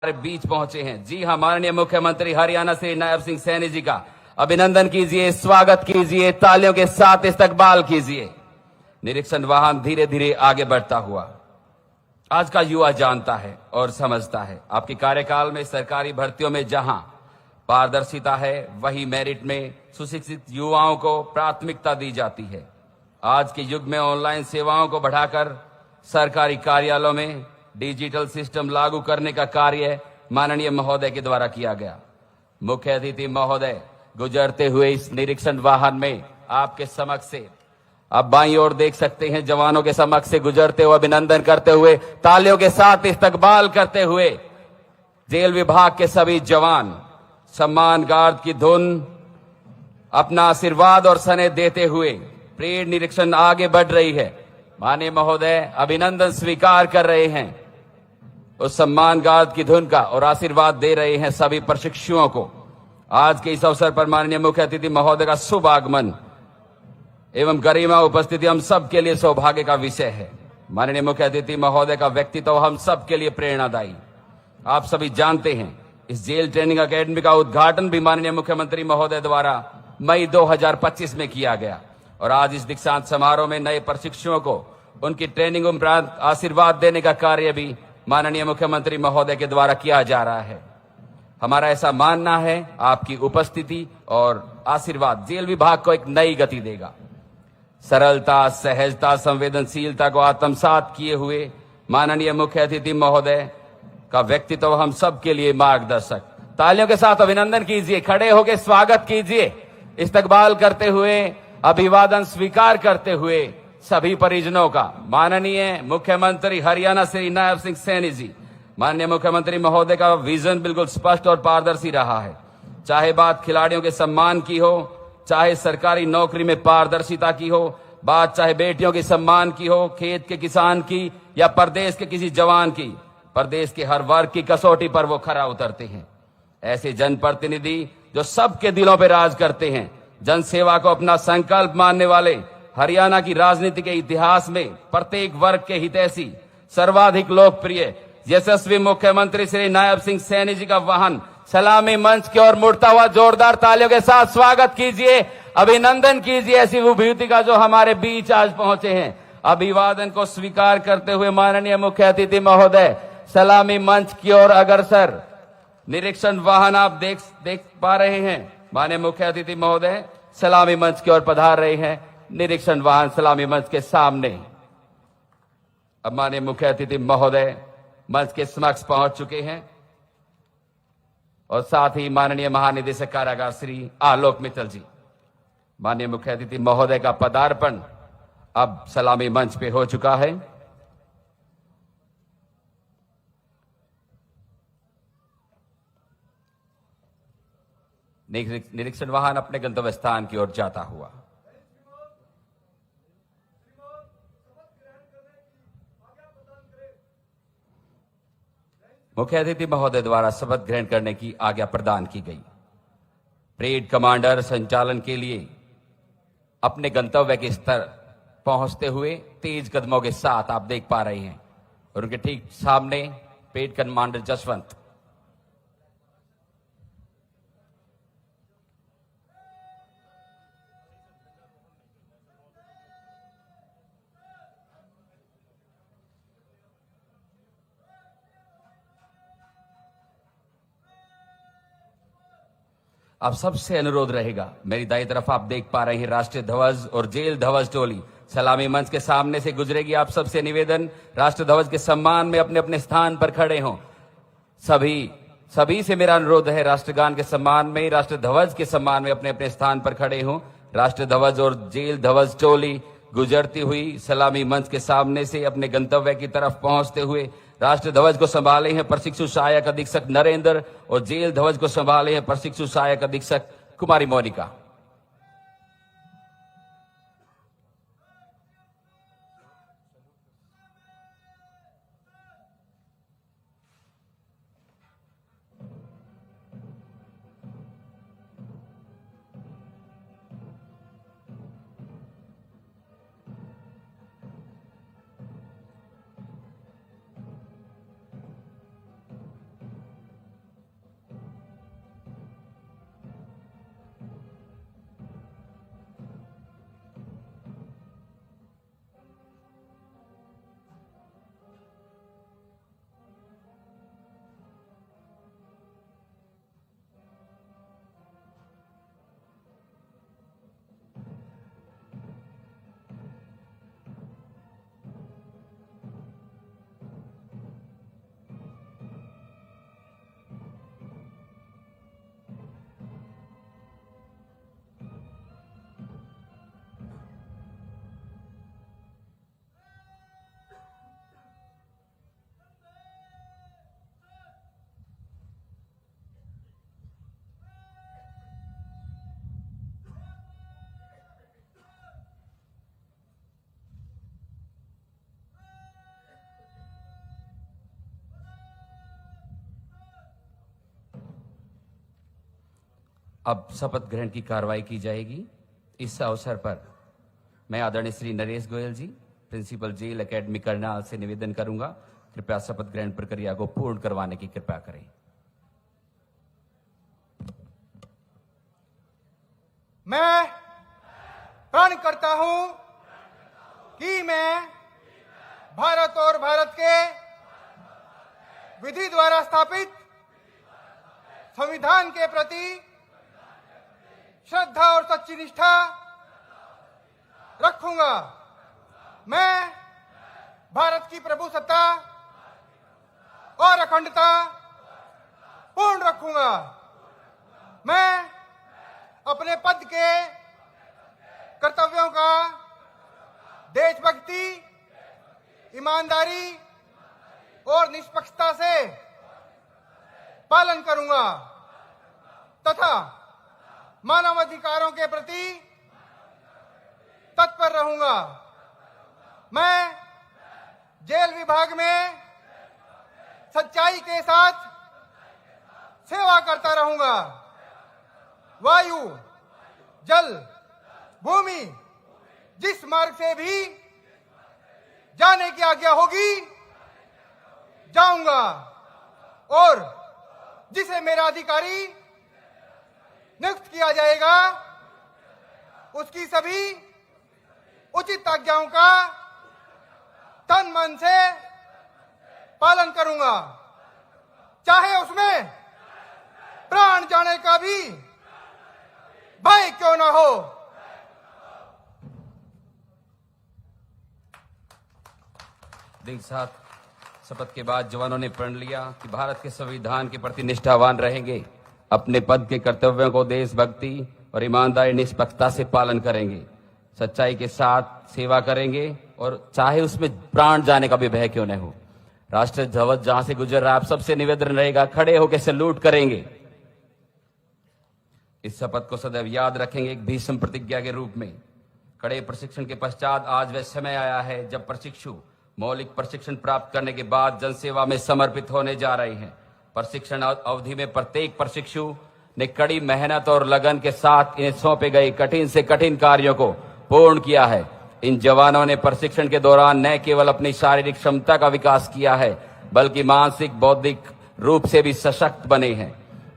हमारे बीच पहुंचे हैं। जी हाँ, माननीय मुख्यमंत्री हरियाणा श्री नायब सिंह सैनी जी का अभिनंदन कीजिए, स्वागत कीजिए, तालियों के साथ इस्तकबाल कीजिए। निरीक्षण वाहन धीरे धीरे आगे बढ़ता हुआ। आज का युवा जानता है और समझता है, आपके कार्यकाल में सरकारी भर्तियों में जहां पारदर्शिता है, वही मेरिट में सुशिक्षित युवाओं को प्राथमिकता दी जाती है। आज के युग में ऑनलाइन सेवाओं को बढ़ाकर सरकारी कार्यालयों में डिजिटल सिस्टम लागू करने का कार्य माननीय महोदय के द्वारा किया गया। मुख्य अतिथि महोदय गुजरते हुए इस निरीक्षण वाहन में आपके समक्ष से आप बाईं ओर देख सकते हैं, जवानों के समक्ष से गुजरते हुए अभिनंदन करते हुए, तालियों के साथ इस्तकबाल करते हुए जेल विभाग के सभी जवान सम्मान गार्ड की धुन अपना आशीर्वाद और स्नेह देते हुए परेड निरीक्षण आगे बढ़ रही है। माननीय महोदय अभिनंदन स्वीकार कर रहे हैं उस सम्मान गार्ड की धुन का और आशीर्वाद दे रहे हैं सभी प्रशिक्षुओं को। आज के इस अवसर पर माननीय मुख्य अतिथि महोदय का शुभ आगमन एवं गरिमा उपस्थिति हम सब के लिए सौभाग्य का विषय है। माननीय मुख्य अतिथि महोदय का व्यक्तित्व हम सब के लिए प्रेरणादायी। आप सभी जानते हैं, इस जेल ट्रेनिंग अकेडमी का उद्घाटन भी माननीय मुख्यमंत्री महोदय द्वारा मई 2025 में किया गया और आज इस दीक्षांत समारोह में नए प्रशिक्षुओं को उनकी ट्रेनिंग उपरांत आशीर्वाद देने का कार्य भी माननीय मुख्यमंत्री महोदय के द्वारा किया जा रहा है। हमारा ऐसा मानना है, आपकी उपस्थिति और आशीर्वाद जेल विभाग को एक नई गति देगा। सरलता, सहजता, संवेदनशीलता को आत्मसात किए हुए माननीय मुख्य अतिथि महोदय का व्यक्तित्व हम सब के लिए मार्गदर्शक। तालियों के साथ अभिनंदन कीजिए, खड़े होकर स्वागत कीजिए, इस्तकबाल करते हुए, अभिवादन स्वीकार करते हुए सभी परिजनों का। माननीय मुख्यमंत्री हरियाणा श्री नायब सिंह सैनी जी, माननीय मुख्यमंत्री महोदय का विजन बिल्कुल स्पष्ट और पारदर्शी रहा है। चाहे बात खिलाड़ियों के सम्मान की हो, चाहे सरकारी नौकरी में पारदर्शिता की हो, बात चाहे बेटियों के सम्मान की हो, खेत के किसान की या प्रदेश के किसी जवान की, प्रदेश के हर वर्ग की कसौटी पर वो खरा उतरते हैं। ऐसे जनप्रतिनिधि जो सबके दिलों पर राज करते हैं, जनसेवा को अपना संकल्प मानने वाले, हरियाणा की राजनीति के इतिहास में प्रत्येक वर्ग के हितैषी, सर्वाधिक लोकप्रिय यशस्वी मुख्यमंत्री श्री नायब सिंह सैनी जी का वाहन सलामी मंच की ओर मुड़ता हुआ जोरदार तालियों के साथ स्वागत कीजिए, अभिनंदन कीजिए ऐसी विभूति का जो हमारे बीच आज पहुंचे हैं। अभिवादन को स्वीकार करते हुए माननीय मुख्य अतिथि महोदय सलामी मंच की ओर अग्रसर। निरीक्षण वाहन आप देख पा रहे हैं, माननीय मुख्य अतिथि महोदय सलामी मंच की ओर पधार रहे हैं। निरीक्षण वाहन सलामी मंच के सामने। अब माननीय मुख्य अतिथि महोदय मंच के समक्ष पहुंच चुके हैं और साथ ही माननीय महानिदेशक कारागार श्री आलोक मित्तल जी। माननीय मुख्य अतिथि महोदय का पदार्पण अब सलामी मंच पे हो चुका है। निरीक्षण वाहन अपने गंतव्य स्थान की ओर जाता हुआ। मुख्य अतिथि महोदय द्वारा शपथ ग्रहण करने की आज्ञा प्रदान की गई। परेड कमांडर संचालन के लिए अपने गंतव्य के स्तर पहुंचते हुए तेज कदमों के साथ आप देख पा रहे हैं और उनके ठीक सामने परेड कमांडर जसवंत। आप सबसे अनुरोध रहेगा, मेरी दाईं तरफ आप देख पा रहे हैं राष्ट्रीय ध्वज और जेल ध्वज टोली सलामी मंच के सामने से गुजरेगी। आप सबसे निवेदन, राष्ट्र ध्वज के सम्मान में अपने अपने स्थान पर खड़े हों। सभी से मेरा अनुरोध है, राष्ट्रगान के सम्मान में, राष्ट्र ध्वज के सम्मान में अपने अपने स्थान पर खड़े हों। राष्ट्र ध्वज और जेल ध्वज टोली गुजरती हुई सलामी मंच के सामने से अपने गंतव्य की तरफ पहुंचते हुए राष्ट्र ध्वज को संभाले हैं प्रशिक्षु सहायक अधीक्षक नरेंद्र और जेल ध्वज को संभाले हैं प्रशिक्षु सहायक अधीक्षक कुमारी मोनिका। अब शपथ ग्रहण की कार्रवाई की जाएगी। इस अवसर पर मैं आदरणीय श्री नरेश गोयल जी, प्रिंसिपल जेल एकेडमी करनाल से निवेदन करूंगा, कृपया शपथ ग्रहण प्रक्रिया को पूर्ण करवाने की कृपा करें। मैं प्रण करता हूं कि मैं भारत और भारत के विधि द्वारा स्थापित संविधान के प्रति श्रद्धा और सच्ची निष्ठा रखूंगा। मैं भारत की प्रभुसत्ता और अखंडता पूर्ण रखूंगा। मैं अपने पद के कर्तव्यों का देशभक्ति, ईमानदारी और निष्पक्षता से पालन करूंगा तथा मानव अधिकारों के प्रति तत्पर रहूंगा। मैं जेल विभाग में सच्चाई के साथ सेवा करता रहूंगा। वायु, जल, भूमि, जिस मार्ग से भी जाने की आज्ञा होगी जाऊंगा और जिसे मेरा अधिकारी नियुक्त किया जाएगा उसकी सभी उचित आज्ञाओं का तन मन से पालन करूंगा, चाहे उसमें प्राण जाने का भी भय क्यों ना हो। देख साथ शपथ के बाद जवानों ने प्रण लिया कि भारत के संविधान के प्रति निष्ठावान रहेंगे, अपने पद के कर्तव्यों को देशभक्ति और ईमानदारी निष्पक्षता से पालन करेंगे, सच्चाई के साथ सेवा करेंगे और चाहे उसमें प्राण जाने का भी भय क्यों न हो। राष्ट्रीय ध्वज जहां से गुजर रहा है, आप सबसे निवेदन रहेगा खड़े होकर सैल्यूट करेंगे। इस शपथ को सदैव याद रखेंगे एक भीष्म प्रतिज्ञा के रूप में। कड़े प्रशिक्षण के पश्चात आज वह समय आया है जब प्रशिक्षु मौलिक प्रशिक्षण प्राप्त करने के बाद जनसेवा में समर्पित होने जा रहे हैं। प्रशिक्षण अवधि में प्रत्येक प्रशिक्षु ने कड़ी मेहनत और लगन के साथ इन्हें सौंपे गए कठिन से कठिन कार्यों को पूर्ण किया है। इन जवानों ने प्रशिक्षण के दौरान न केवल अपनी शारीरिक क्षमता का विकास किया है बल्कि मानसिक बौद्धिक रूप से भी सशक्त बने हैं।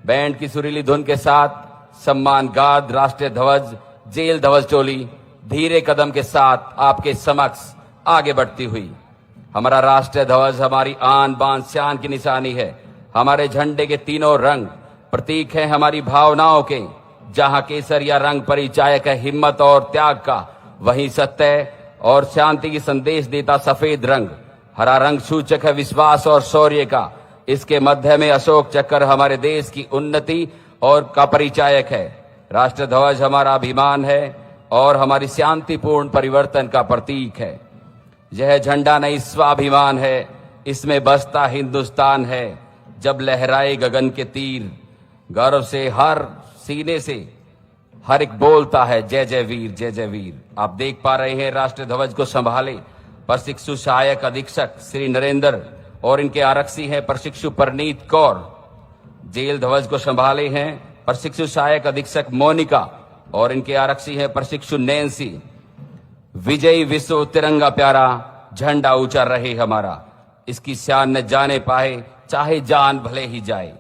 बैंड की सुरीली धुन के साथ सम्मान गाद राष्ट्रीय ध्वज जेल ध्वज टोली धीरे कदम के साथ आपके समक्ष आगे बढ़ती हुई। हमारा राष्ट्रीय ध्वज हमारी आन बान शान की निशानी है। हमारे झंडे के तीनों रंग प्रतीक हैं हमारी भावनाओं के। जहां केसरिया रंग परिचायक है हिम्मत और त्याग का, वहीं सत्य और शांति की संदेश देता सफेद रंग। हरा रंग सूचक है विश्वास और शौर्य का। इसके मध्य में अशोक चक्र हमारे देश की उन्नति और का परिचायक है। राष्ट्र ध्वज हमारा अभिमान है और हमारी शांतिपूर्ण परिवर्तन का प्रतीक है। यह झंडा नहीं स्वाभिमान है, इसमें बसता हिंदुस्तान है। जब लहराए गगन के तीर, गौरव से हर सीने से हर एक बोलता है जय जय वीर जय जय वीर। आप देख पा रहे हैं राष्ट्रीय ध्वज को संभाले प्रशिक्षु सहायक अधीक्षक श्री नरेंद्र और इनके आरक्षी हैं प्रशिक्षु परनीत कौर। जेल ध्वज को संभाले हैं प्रशिक्षु सहायक अधीक्षक मोनिका और इनके आरक्षी हैं प्रशिक्षु नैन्सी। विजयी विश्व तिरंगा प्यारा झंडा ऊंचा रहे हमारा, इसकी शान न जाने पाए चाहे जान भले ही जाए।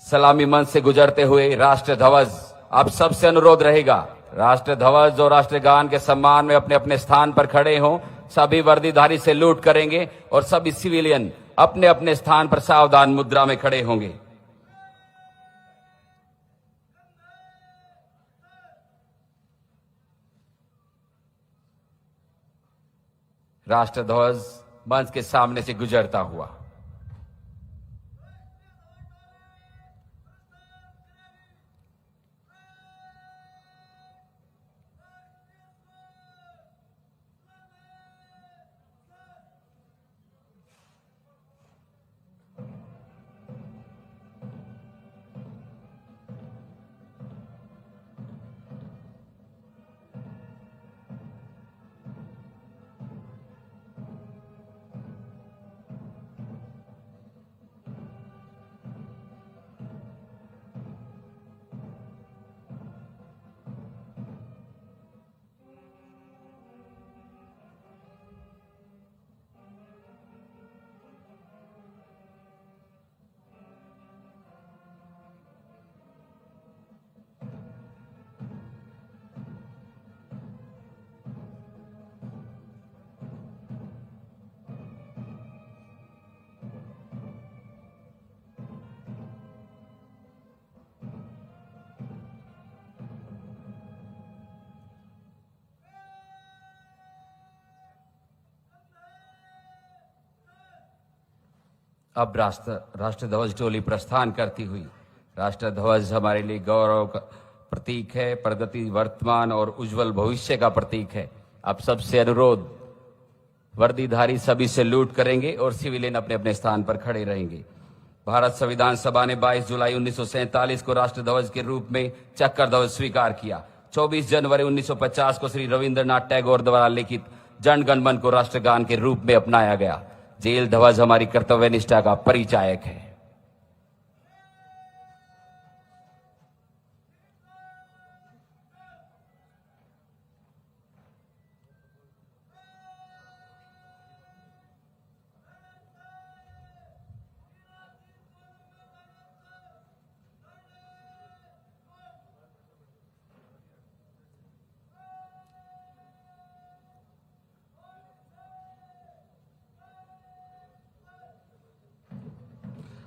सलामी मंच से गुजरते हुए राष्ट्रीय ध्वज आप सबसे अनुरोध रहेगा, राष्ट्रीय ध्वज और राष्ट्रगान के सम्मान में अपने अपने स्थान पर खड़े हों। सभी वर्दीधारी से लूट करेंगे और सभी सिविलियन अपने अपने स्थान पर सावधान मुद्रा में खड़े होंगे। राष्ट्र ध्वज मंच के सामने से गुजरता हुआ। अब राष्ट्र ध्वज टोली प्रस्थान करती हुई। राष्ट्र ध्वज हमारे लिए गौरव का प्रतीक है, प्रगति वर्तमान और उज्जवल भविष्य का प्रतीक है। आप सबसे अनुरोध, वर्दीधारी सभी सैल्यूट करेंगे और सिविलियन अपने अपने स्थान पर खड़े रहेंगे। भारत संविधान सभा ने 22 जुलाई 1947 को राष्ट्र ध्वज के रूप में चक्कर ध्वज स्वीकार किया। 24 जनवरी 1950 को श्री रविंद्रनाथ टैगोर द्वारा लिखित जन गण मन को राष्ट्रगान के रूप में अपनाया गया। जेल ध्वज हमारी कर्तव्य निष्ठा का परिचायक है।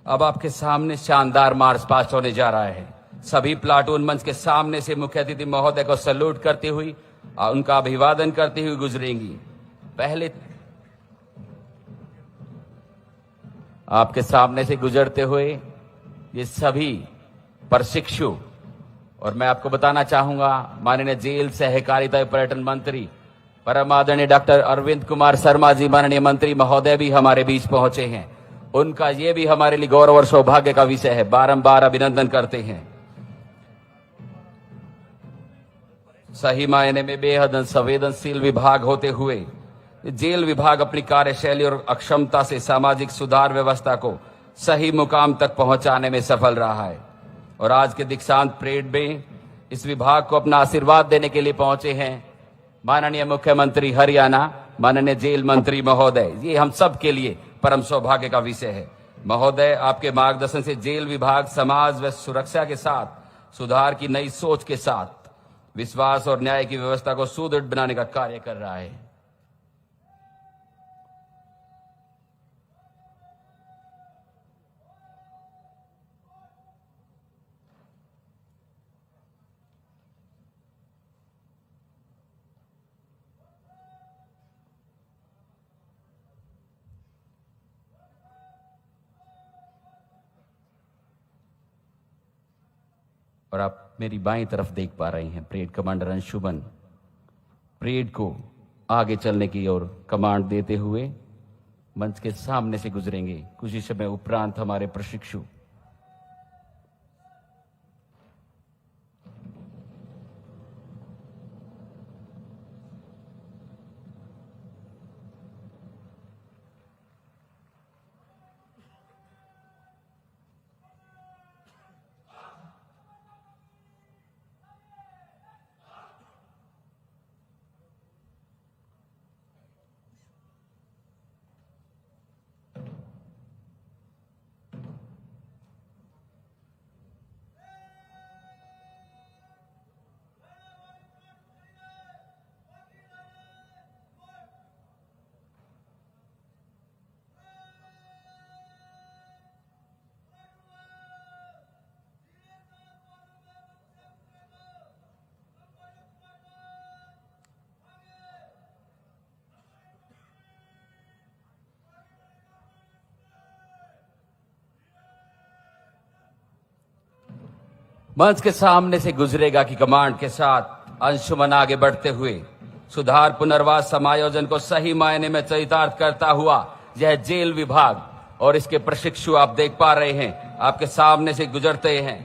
अब आपके सामने शानदार मार्च पास्ट होने जा रहा है। सभी प्लाटून मंच के सामने से मुख्य अतिथि महोदय को सैल्यूट करती हुई और उनका अभिवादन करती हुई गुजरेंगी। पहले आपके सामने से गुजरते हुए ये सभी प्रशिक्षु, और मैं आपको बताना चाहूंगा माननीय जेल सहकारिता एवं पर्यटन मंत्री परम आदरणीय डॉक्टर अरविंद कुमार शर्मा जी, माननीय मंत्री महोदय भी हमारे बीच पहुंचे हैं। उनका ये भी हमारे लिए गौरव और सौभाग्य का विषय है। बारंबार अभिनंदन करते हैं। सही मायने में बेहद संवेदनशील विभाग होते हुए जेल विभाग अपनी कार्यशैली और अक्षमता से सामाजिक सुधार व्यवस्था को सही मुकाम तक पहुंचाने में सफल रहा है। और आज के दीक्षांत परेड में इस विभाग को अपना आशीर्वाद देने के लिए पहुंचे हैं माननीय मुख्यमंत्री हरियाणा, माननीय जेल मंत्री महोदय। ये हम सब के लिए परम सौभाग्य का विषय है। महोदय, आपके मार्गदर्शन से जेल विभाग समाज व सुरक्षा के साथ सुधार की नई सोच के साथ विश्वास और न्याय की व्यवस्था को सुदृढ़ बनाने का कार्य कर रहा है। और आप मेरी बाईं तरफ देख पा रहे हैं परेड कमांडर अंशुमन परेड को आगे चलने की ओर कमांड देते हुए मंच के सामने से गुजरेंगे। कुछ ही समय उपरांत हमारे प्रशिक्षु मंच के सामने से गुजरेगा की कमांड के साथ अंशुमन आगे बढ़ते हुए सुधार पुनर्वास समायोजन को सही मायने में चरितार्थ करता हुआ यह जेल विभाग और इसके प्रशिक्षु आप देख पा रहे हैं, आपके सामने से गुजरते हैं।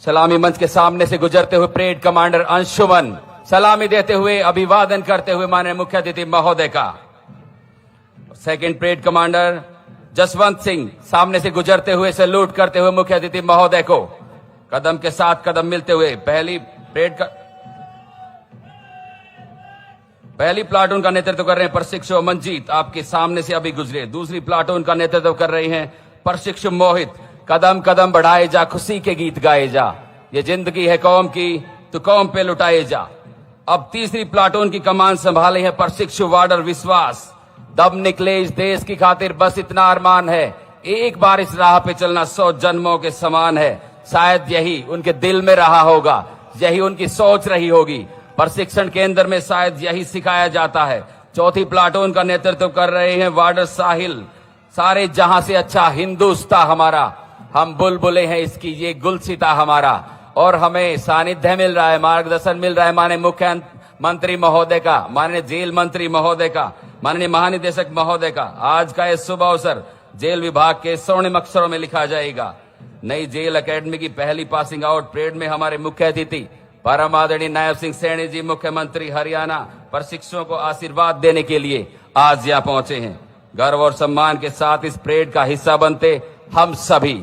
सलामी मंच के सामने से गुजरते हुए परेड कमांडर अंशुमन सलामी देते हुए अभिवादन करते हुए माननीय मुख्य अतिथि महोदय का। Second parade commander Jaswant Singh सामने से गुजरते हुए सैल्यूट करते हुए मुख्य अतिथि महोदय को कदम के साथ कदम मिलते हुए पहली प्लाटून का नेतृत्व कर रहे हैं प्रशिक्षु अमनजीत, आपके सामने से अभी गुजरे। दूसरी प्लाटून का नेतृत्व कर रहे हैं प्रशिक्षु मोहित। कदम कदम बढ़ाए जा, खुशी के गीत गाए जा, ये जिंदगी है कौम की तो कौम पे लुटाए जा। अब तीसरी प्लाटून की कमान संभाले हैं प्रशिक्षु वार्डर विश्वास। दम निकले इस देश की खातिर बस इतना अरमान है, एक बार इस राह पे चलना 100 जन्मों के समान है। शायद यही उनके दिल में रहा होगा, यही उनकी सोच रही होगी। प्रशिक्षण केंद्र में शायद यही सिखाया जाता है। चौथी प्लाटून का नेतृत्व कर रहे हैं वार्डर साहिल। सारे जहां से अच्छा हिंदुस्तान हमारा, हम बुलबुले हैं इसकी, ये गुलसिता हमारा। और हमें सानिध्य मिल रहा है, मार्गदर्शन मिल रहा है माननीय मुख्यमंत्री महोदय का, माननीय जेल मंत्री महोदय का, माननीय महानिदेशक महोदय का। आज का यह शुभ अवसर जेल विभाग के स्वर्णिम अक्षरों में लिखा जाएगा। नई जेल एकेडमी की पहली पासिंग आउट परेड में हमारे मुख्य अतिथि परम आदरणीय नायब सिंह सैनी जी, मुख्यमंत्री हरियाणा, प्रशिक्षुओं को आशीर्वाद देने के लिए आज यहाँ पहुंचे हैं। गर्व और सम्मान के साथ इस परेड का हिस्सा बनते हम सभी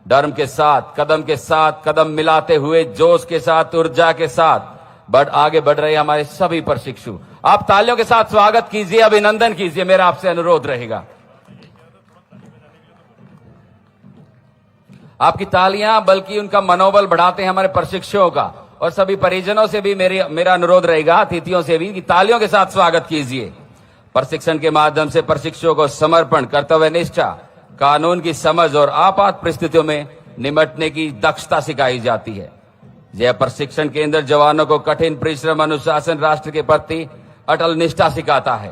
धर्म के साथ कदम मिलाते हुए, जोश के साथ, ऊर्जा के साथ आगे बढ़ रहे हमारे सभी प्रशिक्षु। आप तालियों के साथ स्वागत कीजिए, अभिनंदन कीजिए, मेरा आपसे अनुरोध रहेगा। आपकी तालियां बल्कि उनका मनोबल बढ़ाते हैं हमारे प्रशिक्षुओं का। और सभी परिजनों से भी मेरा अनुरोध रहेगा, अतिथियों से भी, कि तालियों के साथ स्वागत कीजिए। प्रशिक्षण के माध्यम से प्रशिक्षुओं को समर्पण, कर्तव्य निष्ठा, कानून की समझ और आपात परिस्थितियों में निपटने की दक्षता सिखाई जाती है। यह प्रशिक्षण केंद्र जवानों को कठिन परिश्रम, अनुशासन, राष्ट्र के प्रति अटल निष्ठा सिखाता है।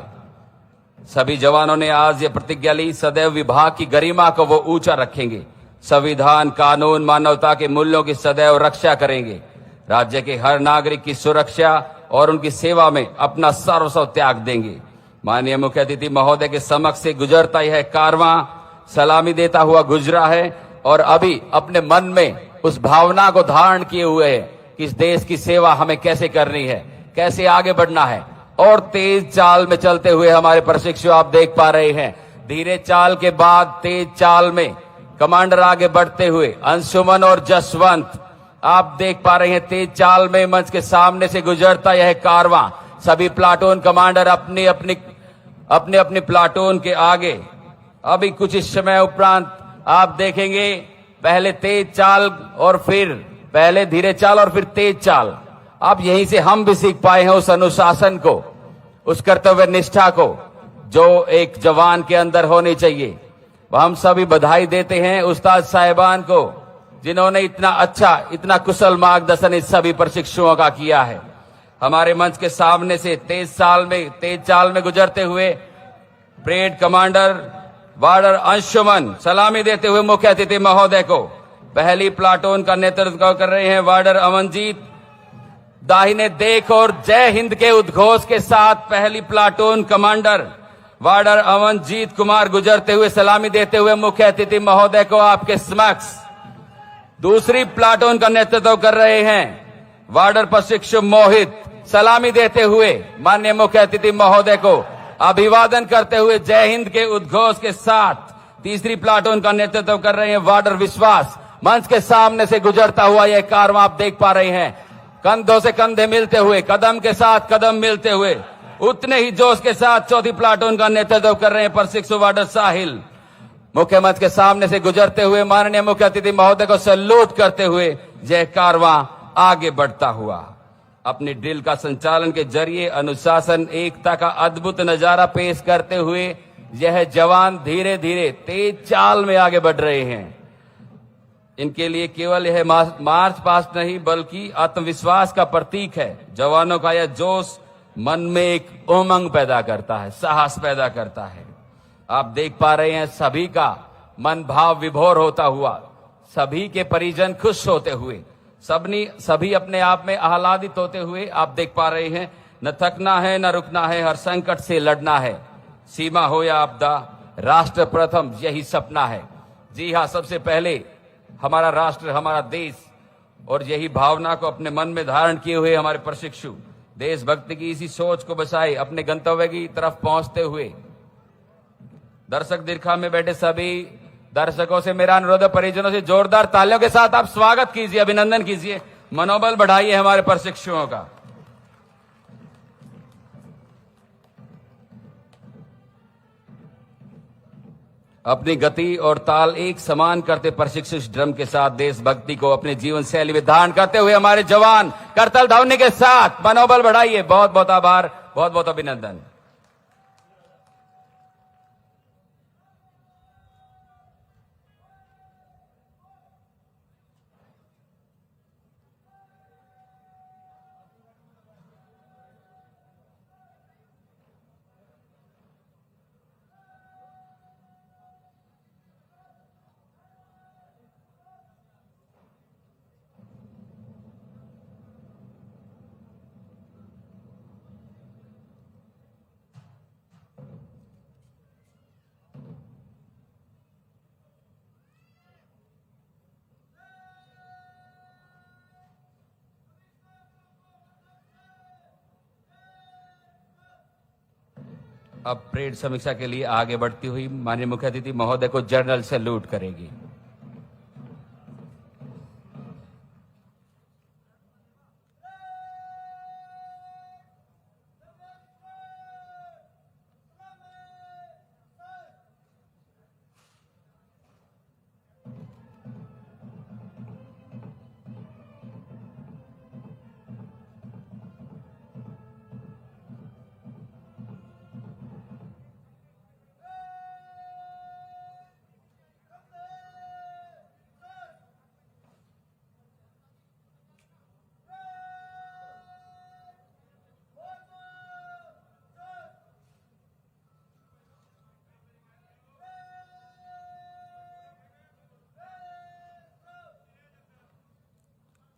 सभी जवानों ने आज ये प्रतिज्ञा ली, सदैव विभाग की गरिमा को वो ऊंचा रखेंगे, संविधान, कानून, मानवता के मूल्यों की सदैव रक्षा करेंगे, राज्य के हर नागरिक की सुरक्षा और उनकी सेवा में अपना सर्वस्व त्याग देंगे। माननीय मुख्य अतिथि महोदय के समक्ष से गुजरता यह कारवां सलामी देता हुआ गुजरा है और अभी अपने मन में उस भावना को धारण किए हुए है कि इस देश की सेवा हमें कैसे करनी है, कैसे आगे बढ़ना है। और तेज चाल में चलते हुए हमारे प्रशिक्षु आप देख पा रहे हैं, धीरे चाल के बाद तेज चाल में कमांडर आगे बढ़ते हुए अंशुमन और जसवंत आप देख पा रहे हैं। तेज चाल में मंच के सामने से गुजरता यह कारवां, सभी प्लाटून कमांडर अपनी अपनी प्लाटून के आगे। अभी कुछ इस समय उपरांत आप देखेंगे, पहले तेज चाल और फिर पहले धीरे चाल और फिर तेज चाल। अब यहीं से हम भी सीख पाए हैं उस अनुशासन को, उस कर्तव्य निष्ठा को जो एक जवान के अंदर होनी चाहिए। हम सभी बधाई देते हैं उस्ताद साहिबान को, जिन्होंने इतना अच्छा, इतना कुशल मार्गदर्शन इस सभी प्रशिक्षुओं का किया है। हमारे मंच के सामने से तेज चाल में गुजरते हुए परेड कमांडर वार्डर अंशुमन सलामी देते हुए मुख्य अतिथि महोदय को। पहली प्लाटून का नेतृत्व कर रहे हैं वार्डर अमनजीत। दाहिने देख और जय हिंद के उद्घोष के साथ पहली प्लाटून कमांडर वार्डर अमनजीत कुमार गुजरते हुए सलामी देते हुए मुख्य अतिथि महोदय को आपके समक्ष। दूसरी प्लाटून का नेतृत्व कर रहे हैं वार्डर प्रशिक्षु मोहित, सलामी देते हुए माननीय मुख्य अतिथि महोदय को अभिवादन करते हुए जय हिंद के उद्घोष के साथ। तीसरी प्लाटून का नेतृत्व कर रहे हैं वार्डर विश्वास। मंच के सामने से गुजरता हुआ यह कारवां आप देख पा रहे हैं, कंधों से कंधे मिलते हुए, कदम के साथ कदम मिलते हुए, उतने ही जोश के साथ चौथी प्लाटून का नेतृत्व कर रहे हैं प्रशिक्षु वार्डर साहिल। मुख्य मंच के सामने से गुजरते हुए माननीय मुख्य अतिथि महोदय को सैल्यूट करते हुए यह कारवां आगे बढ़ता हुआ अपनी ड्रिल का संचालन के जरिए अनुशासन, एकता का अद्भुत नजारा पेश करते हुए यह जवान धीरे धीरे तेज चाल में आगे बढ़ रहे हैं। इनके लिए केवल यह मार्च पास्ट नहीं बल्कि आत्मविश्वास का प्रतीक है। जवानों का यह जोश मन में एक उमंग पैदा करता है, साहस पैदा करता है। आप देख पा रहे हैं सभी का मन भाव विभोर होता हुआ, सभी के परिजन खुश होते हुए, सभी अपने आप में आह्लादित होते हुए आप देख पा रहे हैं। न थकना है, न रुकना है, हर संकट से लड़ना है, सीमा हो या आपदा, राष्ट्र प्रथम, यही सपना है। जी हाँ, सबसे पहले हमारा राष्ट्र, हमारा देश, और यही भावना को अपने मन में धारण किए हुए हमारे प्रशिक्षु देशभक्ति की इसी सोच को बसाए अपने गंतव्य की तरफ पहुंचते हुए। दर्शक दीर्घा में बैठे सभी दर्शकों से मेरा अनुरोध है, परिजनों से जोरदार तालियों के साथ आप स्वागत कीजिए, अभिनंदन कीजिए, मनोबल बढ़ाइए हमारे प्रशिक्षुओं का। अपनी गति और ताल एक समान करते प्रशिक्षु इस ड्रम के साथ देशभक्ति को अपने जीवन शैली में धारण करते हुए हमारे जवान करतल ध्वनि के साथ मनोबल बढ़ाइए। बहुत बहुत आभार, बहुत बहुत अभिनंदन। अब परेड समीक्षा के लिए आगे बढ़ती हुई माननीय मुख्य अतिथि महोदय को जनरल सैल्यूट करेगी।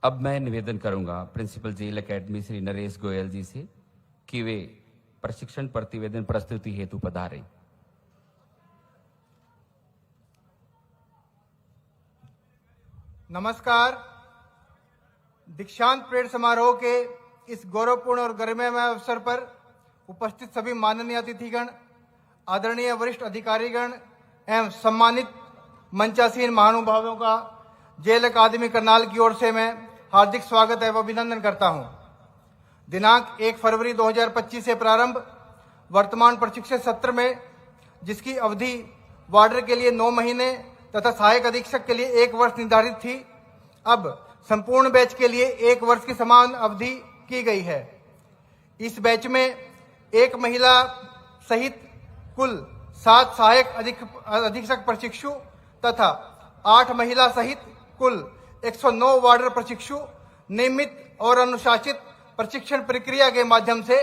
अब मैं निवेदन करूंगा principal jail academy Shri Naresh Goyal ji से कि वे प्रशिक्षण प्रतिवेदन प्रस्तुति हेतु पधारें। नमस्कार। दीक्षांत परेड समारोह के इस गौरवपूर्ण और गरिमामय अवसर पर उपस्थित सभी माननीय अतिथिगण, आदरणीय वरिष्ठ अधिकारीगण एवं सम्मानित मंचासीन महानुभावों का जेल अकादमी करनाल की ओर से मैं हार्दिक स्वागत एवं अभिनंदन करता हूं। दिनांक 1 फरवरी 2025 से प्रारंभ वर्तमान प्रशिक्षण सत्र में, जिसकी अवधि वार्डर के लिए 9 महीने तथा सहायक अधीक्षक के लिए 1 वर्ष निर्धारित थी, अब संपूर्ण बैच के लिए 1 वर्ष की समान अवधि की गई है। इस बैच में 1 महिला सहित कुल 7 सहायक अधीक्षक प्रशिक्षु तथा 8 महिला सहित कुल 109 वार्डर प्रशिक्षु नियमित और अनुशासित प्रशिक्षण प्रक्रिया के माध्यम से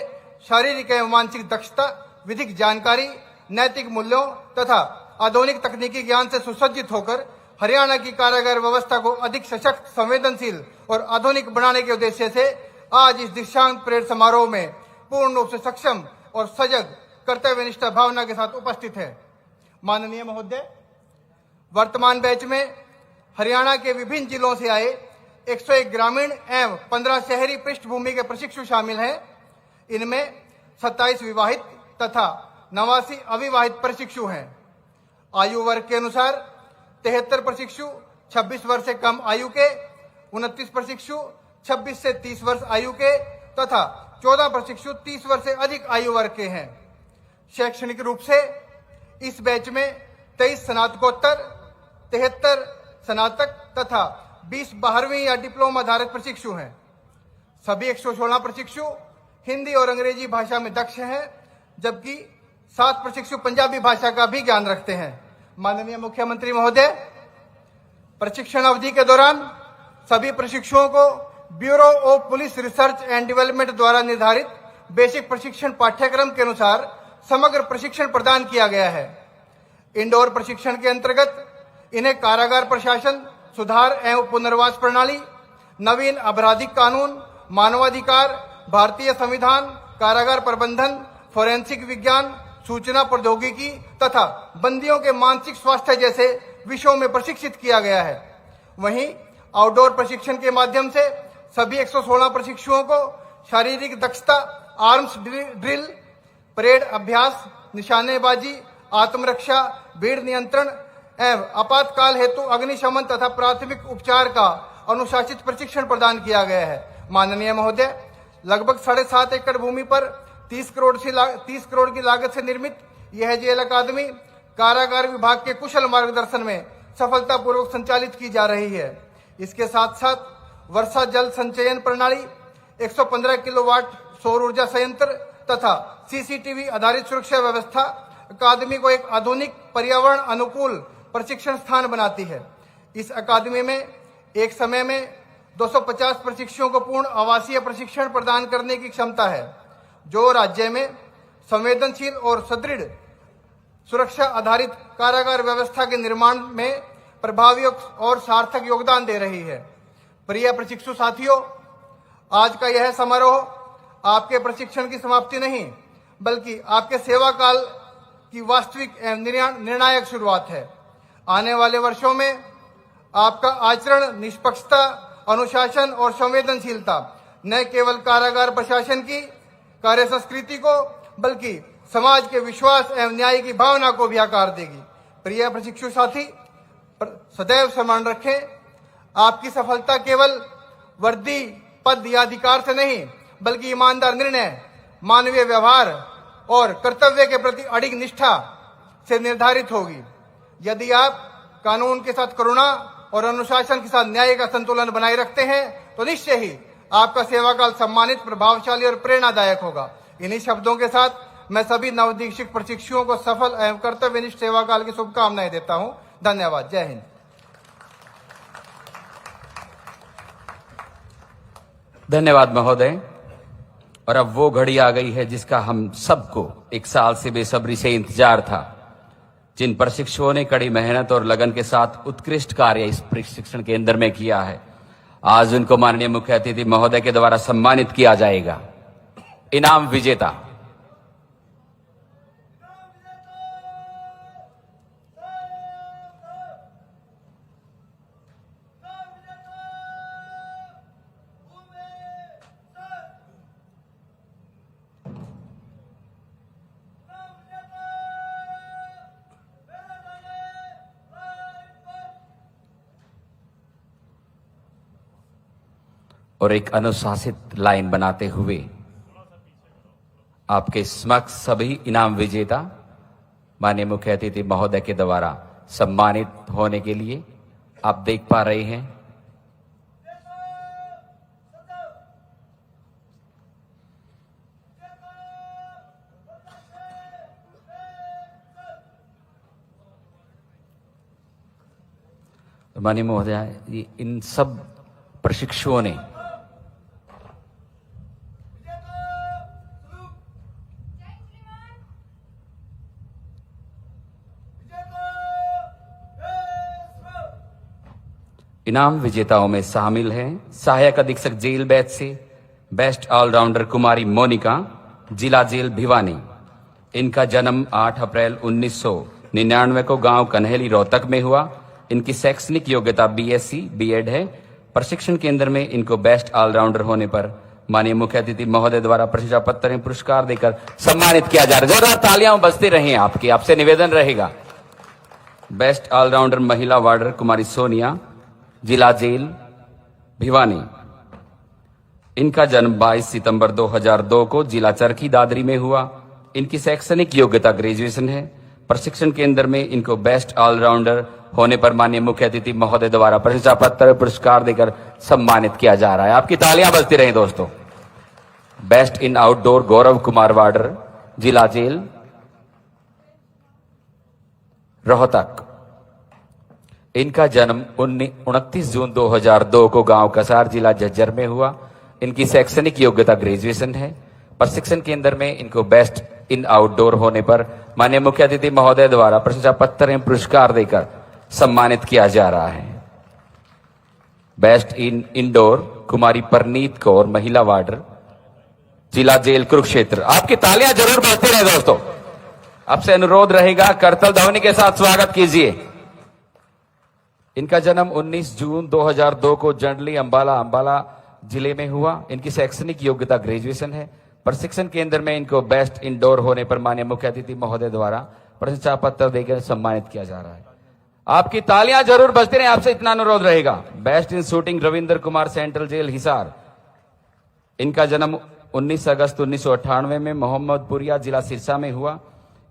शारीरिक एवं मानसिक दक्षता, विधिक जानकारी, नैतिक मूल्यों तथा आधुनिक तकनीकी ज्ञान से सुसज्जित होकर हरियाणा की कारागार व्यवस्था को अधिक सशक्त, संवेदनशील और आधुनिक बनाने के उद्देश्य से आज इस दीक्षांत परेड समारोह में पूर्ण रूप से सक्षम और सजग कर्तव्यनिष्ठ भावना के साथ उपस्थित है। माननीय महोदय, वर्तमान बैच में हरियाणा के विभिन्न जिलों से आए 101 ग्रामीण एवं 15 शहरी पृष्ठभूमि के प्रशिक्षु शामिल हैं। इनमें 27 विवाहित तथा 89 अविवाहित प्रशिक्षु हैं। आयु वर्ग के अनुसार 73 प्रशिक्षु 26 वर्ष से कम आयु के, 29 प्रशिक्षु 26 से 30 वर्ष आयु के तथा 14 प्रशिक्षु 30 वर्ष से अधिक आयु वर्ग के हैं। शैक्षणिक रूप से इस बैच में 23 स्नातकोत्तर, 73 स्नातक तथा 20 12वीं या डिप्लोमा धारक प्रशिक्षु हैं। सभी 116 प्रशिक्षु हिंदी और अंग्रेजी भाषा में दक्ष हैं, जबकि 7 प्रशिक्षु पंजाबी भाषा का भी ज्ञान रखते हैं। माननीय मुख्यमंत्री महोदय, प्रशिक्षण अवधि के दौरान सभी प्रशिक्षुओं को bureau of police research and development द्वारा निर्धारित बेसिक प्रशिक्षण पाठ्यक्रम के अनुसार समग्र प्रशिक्षण प्रदान किया गया है। इंडोर प्रशिक्षण के अंतर्गत इन्हें कारागार प्रशासन, सुधार एवं पुनर्वास प्रणाली, नवीन आपराधिक कानून, मानवाधिकार, भारतीय संविधान, कारागार प्रबंधन, फोरेंसिक विज्ञान, सूचना प्रौद्योगिकी तथा बंदियों के मानसिक स्वास्थ्य जैसे विषयों में प्रशिक्षित किया गया है। वहीं आउटडोर प्रशिक्षण के माध्यम से सभी 116 प्रशिक्षुओं को शारीरिक दक्षता, आर्म्स ड्रिल, परेड अभ्यास, निशानेबाजी, आत्मरक्षा, भीड़ नियंत्रण एवं आपातकाल हेतु अग्निशमन तथा प्राथमिक उपचार का अनुशासित प्रशिक्षण प्रदान किया गया है। माननीय महोदय, लगभग 7.5 एकड़ भूमि पर 30 करोड़ की लागत से निर्मित यह जेल अकादमी कारागार विभाग के कुशल मार्गदर्शन में सफलतापूर्वक संचालित की जा रही है। इसके साथ साथ वर्षा जल संचयन प्रणाली, 115 किलोवाट सौर ऊर्जा संयंत्र तथा सीसीटीवी आधारित सुरक्षा व्यवस्था अकादमी को एक आधुनिक पर्यावरण अनुकूल प्रशिक्षण स्थान बनाती है। इस अकादमी में एक समय में 250 प्रशिक्षुओं को पूर्ण आवासीय प्रशिक्षण प्रदान करने की क्षमता है, जो राज्य में संवेदनशील और सुदृढ़ सुरक्षा आधारित कारागार व्यवस्था के निर्माण में प्रभावी और सार्थक योगदान दे रही है। प्रिय प्रशिक्षु साथियों, आज का यह समारोह आपके प्रशिक्षण की समाप्ति नहीं, बल्कि आपके सेवा काल की वास्तविक एवं निर्णायक शुरुआत है। आने वाले वर्षों में आपका आचरण, निष्पक्षता, अनुशासन और संवेदनशीलता न केवल कारागार प्रशासन की कार्य संस्कृति को, बल्कि समाज के विश्वास एवं न्याय की भावना को भी आकार देगी। प्रिय प्रशिक्षु साथी, सदैव स्मरण रखें, आपकी सफलता केवल वर्दी, पद या अधिकार से नहीं, बल्कि ईमानदार निर्णय, मानवीय व्यवहार और कर्तव्य के प्रति अडिग निष्ठा से निर्धारित होगी। यदि आप कानून के साथ करुणा और अनुशासन के साथ न्याय का संतुलन बनाए रखते हैं तो निश्चय ही आपका सेवाकाल सम्मानित, प्रभावशाली और प्रेरणादायक होगा। इन्हीं शब्दों के साथ मैं सभी नवदीक्षित प्रशिक्षुओं को सफल एवं कर्तव्यनिष्ठ सेवाकाल की शुभकामनाएं देता हूं। धन्यवाद। जय हिंद। धन्यवाद महोदय। और अब वो घड़ी आ गई है जिसका हम सबको 1 साल से बेसब्री से इंतजार था। जिन प्रशिक्षुओं ने कड़ी मेहनत और लगन के साथ उत्कृष्ट कार्य इस प्रशिक्षण केंद्र में किया है, आज उनको माननीय मुख्य अतिथि महोदय के द्वारा सम्मानित किया जाएगा। इनाम विजेता और एक अनुशासित लाइन बनाते हुए आपके समक्ष सभी इनाम विजेता माननीय मुख्य अतिथि महोदय के द्वारा सम्मानित होने के लिए आप देख पा रहे हैं। माननीय महोदय, इन सब प्रशिक्षुओं ने इनाम विजेताओं में शामिल हैं सहायक अधीक्षक जेल बैच से बेस्ट ऑलराउंडर कुमारी मोनिका, जिला जेल भिवानी। इनका जन्म 8 अप्रैल 1999 को गांव कन्हेली रोहतक में हुआ। इनकी शैक्षणिक योग्यता बीएससी बीएड है। प्रशिक्षण केंद्र में इनको बेस्ट ऑलराउंडर होने पर माननीय मुख्य अतिथि महोदय द्वारा प्रशंसा पत्र एवं पुरस्कार देकर सम्मानित किया जा रहा है। जोरदार तालियां बजती रहें आपसे निवेदन रहेगा। बेस्ट ऑलराउंडर महिला वार्डर कुमारी सोनिया, जिला जेल भिवानी। इनका जन्म 22 सितंबर 2002 को जिला चरखी दादरी में हुआ। इनकी शैक्षणिक योग्यता ग्रेजुएशन है। प्रशिक्षण केंद्र में इनको बेस्ट ऑलराउंडर होने पर माननीय मुख्य अतिथि महोदय द्वारा प्रशंसा पत्र पुरस्कार देकर सम्मानित किया जा रहा है। आपकी तालियां बजती रहें दोस्तों। Best in outdoor Gaurav Kumar वार्डर, जिला जेल रोहतक। इनका जन्म 29 जून 2002 को गांव कसार, जिला झज्जर में हुआ। इनकी शैक्षणिक योग्यता ग्रेजुएशन है। प्रशिक्षण केंद्र में इनको बेस्ट इन आउटडोर होने पर माननीय मुख्य अतिथि महोदय द्वारा प्रशंसा पत्र एवं पुरस्कार देकर सम्मानित किया जा रहा है। बेस्ट इन इंडोर कुमारी परनीत कौर, महिला वार्डर, जिला जेल कुरुक्षेत्र। आपकी तालियां जरूर बजती रहे दोस्तों। आपसे अनुरोध रहेगा, करतल ध्वनि के साथ स्वागत कीजिए। इनका जन्म 19 जून 2002 को जंडली अंबाला जिले में हुआ। इनकी शैक्षणिक योग्यता ग्रेजुएशन है। प्रशिक्षण केंद्र में इनको बेस्ट इंडोर होने पर माननीय मुख्य अतिथि महोदय द्वारा प्रशंसा पत्र देकर सम्मानित किया जा रहा है। आपकी तालियां जरूर बजती रहें, आपसे इतना अनुरोध रहेगा। Best in shooting Ravindra Kumar, central jail Hisar. इनका जन्म 19 अगस्त 1998 में मोहम्मदपुरिया, जिला सिरसा में हुआ।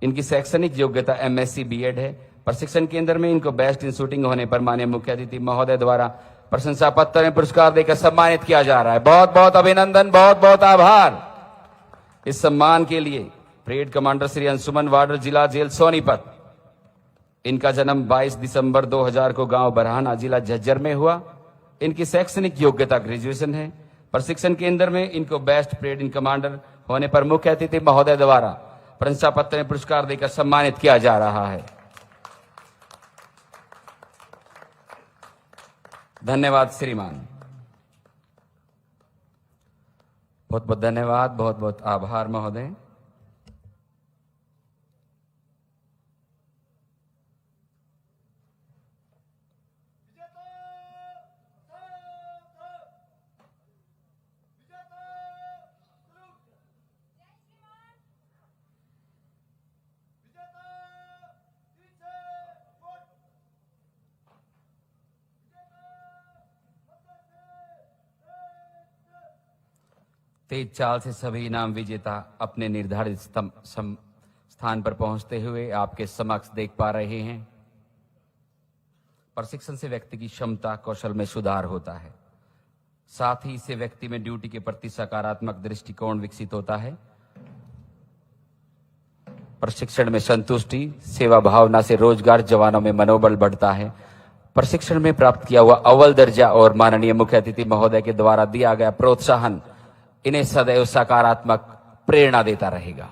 इनकी शैक्षणिक योग्यता एमएससी बीएड है। प्रशिक्षण केंद्र में इनको बेस्ट इन शूटिंग होने पर माननीय मुख्य अतिथि महोदय द्वारा प्रशंसा पत्र में पुरस्कार देकर सम्मानित किया जा रहा है। बहुत बहुत अभिनंदन, बहुत बहुत आभार। इस सम्मान के लिए परेड कमांडर श्री अंशुमन वार्डर, जिला जेल सोनीपत। इनका जन्म 22 दिसंबर 2000 को गांव बरहाना, जिला झज्जर में हुआ। इनकी शैक्षणिक योग्यता ग्रेजुएशन है। प्रशिक्षण केंद्र में इनको बेस्ट परेड इन कमांडर होने पर मुख्य अतिथि महोदय द्वारा प्रशंसा पत्र में पुरस्कार देकर सम्मानित किया जा रहा है। धन्यवाद श्रीमान, बहुत बहुत धन्यवाद, बहुत बहुत आभार महोदय। तेज चाल से सभी इनाम विजेता अपने निर्धारित स्थान पर पहुंचते हुए आपके समक्ष देख पा रहे हैं। प्रशिक्षण से व्यक्ति की क्षमता कौशल में सुधार होता है, साथ ही इससे व्यक्ति में ड्यूटी के प्रति सकारात्मक दृष्टिकोण विकसित होता है। प्रशिक्षण में संतुष्टि, सेवा भावना से रोजगार, जवानों में मनोबल बढ़ता है। प्रशिक्षण में प्राप्त किया हुआ अव्वल दर्जा और माननीय मुख्य अतिथि महोदय के द्वारा दिया गया प्रोत्साहन इन्हें सदैव सकारात्मक प्रेरणा देता रहेगा।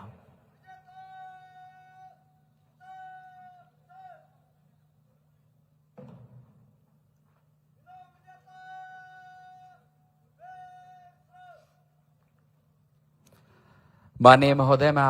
माननीय महोदय, मैं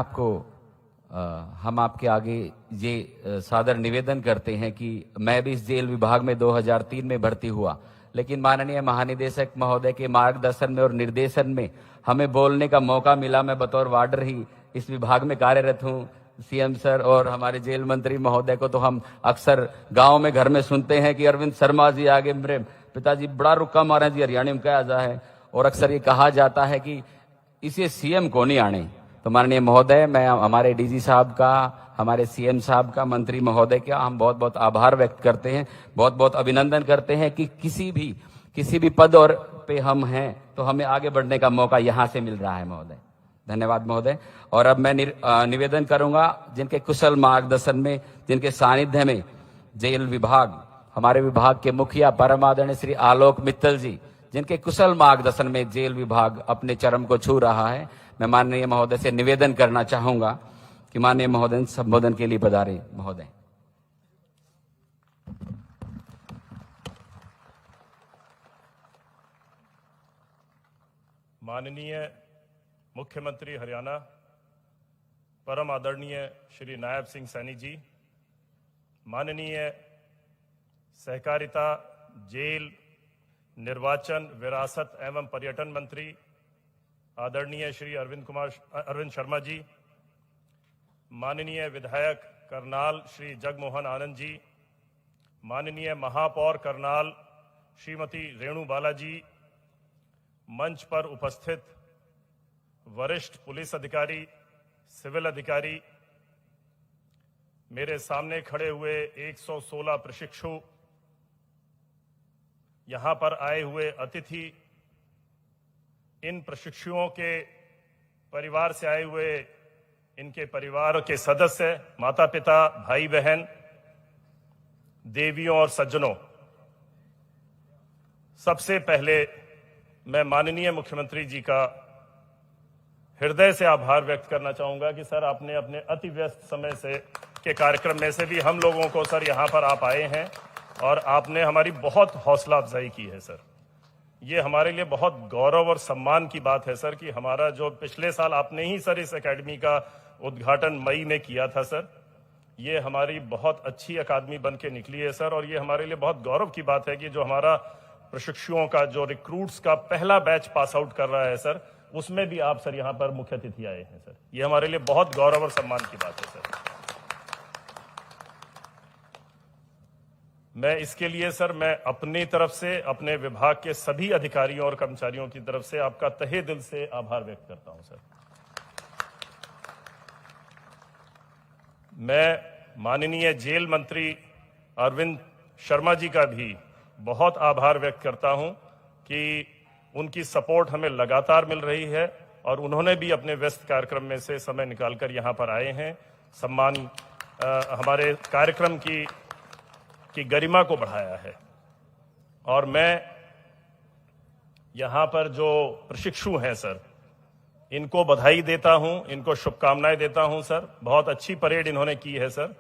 हम आपके आगे ये सादर निवेदन करते हैं कि मैं भी इस जेल विभाग में 2003 में भर्ती हुआ, लेकिन माननीय महानिदेशक महोदय के मार्गदर्शन में और निर्देशन में हमें बोलने का मौका मिला। मैं बतौर वार्डर ही इस विभाग में कार्यरत हूँ। सीएम सर और हमारे जेल मंत्री महोदय को तो हम अक्सर गांव में घर में सुनते हैं कि अरविंद शर्मा जी आगे मेरे पिताजी बड़ा रुक्का मारे जी, हरियाणा में क्या जा है, और अक्सर ये कहा जाता है कि इसे सीएम को नहीं आने। तो माननीय महोदय, मैं हमारे डीजी साहब का, हमारे सीएम साहब का, मंत्री महोदय का हम बहुत बहुत आभार व्यक्त करते हैं, बहुत बहुत अभिनंदन करते हैं कि किसी भी पद और पे हम हैं तो हमें आगे बढ़ने का मौका यहाँ से मिल रहा है महोदय। धन्यवाद महोदय। और अब मैं निवेदन करूंगा, जिनके कुशल मार्गदर्शन में, जिनके सानिध्य में जेल विभाग, हमारे विभाग के मुखिया परम आदरणीय श्री आलोक मित्तल जी, जिनके कुशल मार्गदर्शन में जेल विभाग अपने चरम को छू रहा है, मैं माननीय महोदय से निवेदन करना चाहूंगा कि माननीय महोदय संबोधन के लिए पधारे महोदय। माननीय मुख्यमंत्री हरियाणा परम आदरणीय श्री नायब सिंह सैनी जी, माननीय सहकारिता, जेल, निर्वाचन, विरासत एवं पर्यटन मंत्री आदरणीय श्री अरविंद शर्मा जी, माननीय विधायक करनाल श्री जगमोहन आनंद जी, माननीय महापौर करनाल श्रीमती रेणु बालाजी, मंच पर उपस्थित वरिष्ठ पुलिस अधिकारी, सिविल अधिकारी, मेरे सामने खड़े हुए 116 प्रशिक्षु, यहां पर आए हुए अतिथि, इन प्रशिक्षुओं के परिवार से आए हुए इनके परिवार के सदस्य, माता पिता, भाई बहन, देवियों और सज्जनों, सबसे पहले मैं माननीय मुख्यमंत्री जी का हृदय से आभार व्यक्त करना चाहूंगा कि सर आपने अपने अति व्यस्त समय से के कार्यक्रम में से भी हम लोगों को सर यहां पर आप आए हैं और आपने हमारी बहुत हौसला अफजाई की है सर। ये हमारे लिए बहुत गौरव और सम्मान की बात है सर कि हमारा जो पिछले साल आपने ही सर इस एकेडमी का उद्घाटन मई में किया था सर, ये हमारी बहुत अच्छी अकादमी बन के निकली है सर। और ये हमारे लिए बहुत गौरव की बात है कि जो हमारा प्रशिक्षुओं का जो रिक्रूट्स का पहला बैच पास आउट कर रहा है सर, उसमें भी आप सर यहाँ पर मुख्य अतिथि आए हैं सर। ये हमारे लिए बहुत गौरव और सम्मान की बात है सर। मैं इसके लिए सर मैं अपनी तरफ से, अपने विभाग के सभी अधिकारियों और कर्मचारियों की तरफ से आपका तहे दिल से आभार व्यक्त करता हूं सर। मैं माननीय जेल मंत्री अरविंद शर्मा जी का भी बहुत आभार व्यक्त करता हूं कि उनकी सपोर्ट हमें लगातार मिल रही है और उन्होंने भी अपने व्यस्त कार्यक्रम में से समय निकालकर यहां पर आए हैं। सम्मान हमारे कार्यक्रम की गरिमा को बढ़ाया है। और मैं यहां पर जो प्रशिक्षु हैं सर, इनको बधाई देता हूं, इनको शुभकामनाएं देता हूं सर। बहुत अच्छी परेड इन्होंने की है सर।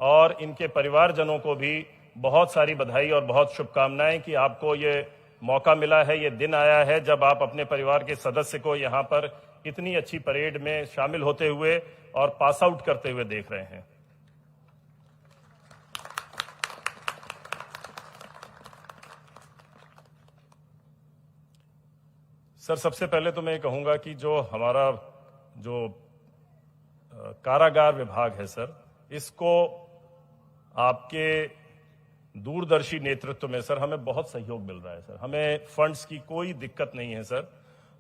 और इनके परिवारजनों को भी बहुत सारी बधाई और बहुत शुभकामनाएं कि आपको ये मौका मिला है, ये दिन आया है जब आप अपने परिवार के सदस्य को यहां पर इतनी अच्छी परेड में शामिल होते हुए और पास आउट करते हुए देख रहे हैं। सर सबसे पहले तो मैं ये कहूंगा कि जो हमारा जो कारागार विभाग है सर, इसको आपके दूरदर्शी नेतृत्व में सर हमें बहुत सहयोग मिल रहा है सर। हमें फंड्स की कोई दिक्कत नहीं है सर।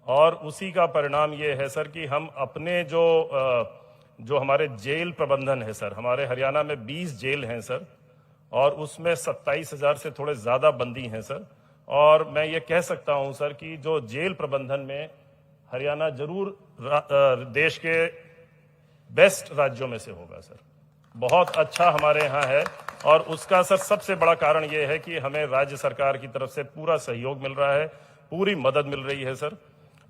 और उसी का परिणाम ये है सर कि हम अपने जो हमारे जेल प्रबंधन है सर, हमारे हरियाणा में 20 जेल हैं सर, और उसमें 27,000 से थोड़े ज्यादा बंदी हैं सर। और मैं ये कह सकता हूं सर कि जो जेल प्रबंधन में हरियाणा जरूर देश के बेस्ट राज्यों में से होगा सर। बहुत अच्छा हमारे यहाँ है, और उसका सर सबसे बड़ा कारण ये है कि हमें राज्य सरकार की तरफ से पूरा सहयोग मिल रहा है, पूरी मदद मिल रही है सर।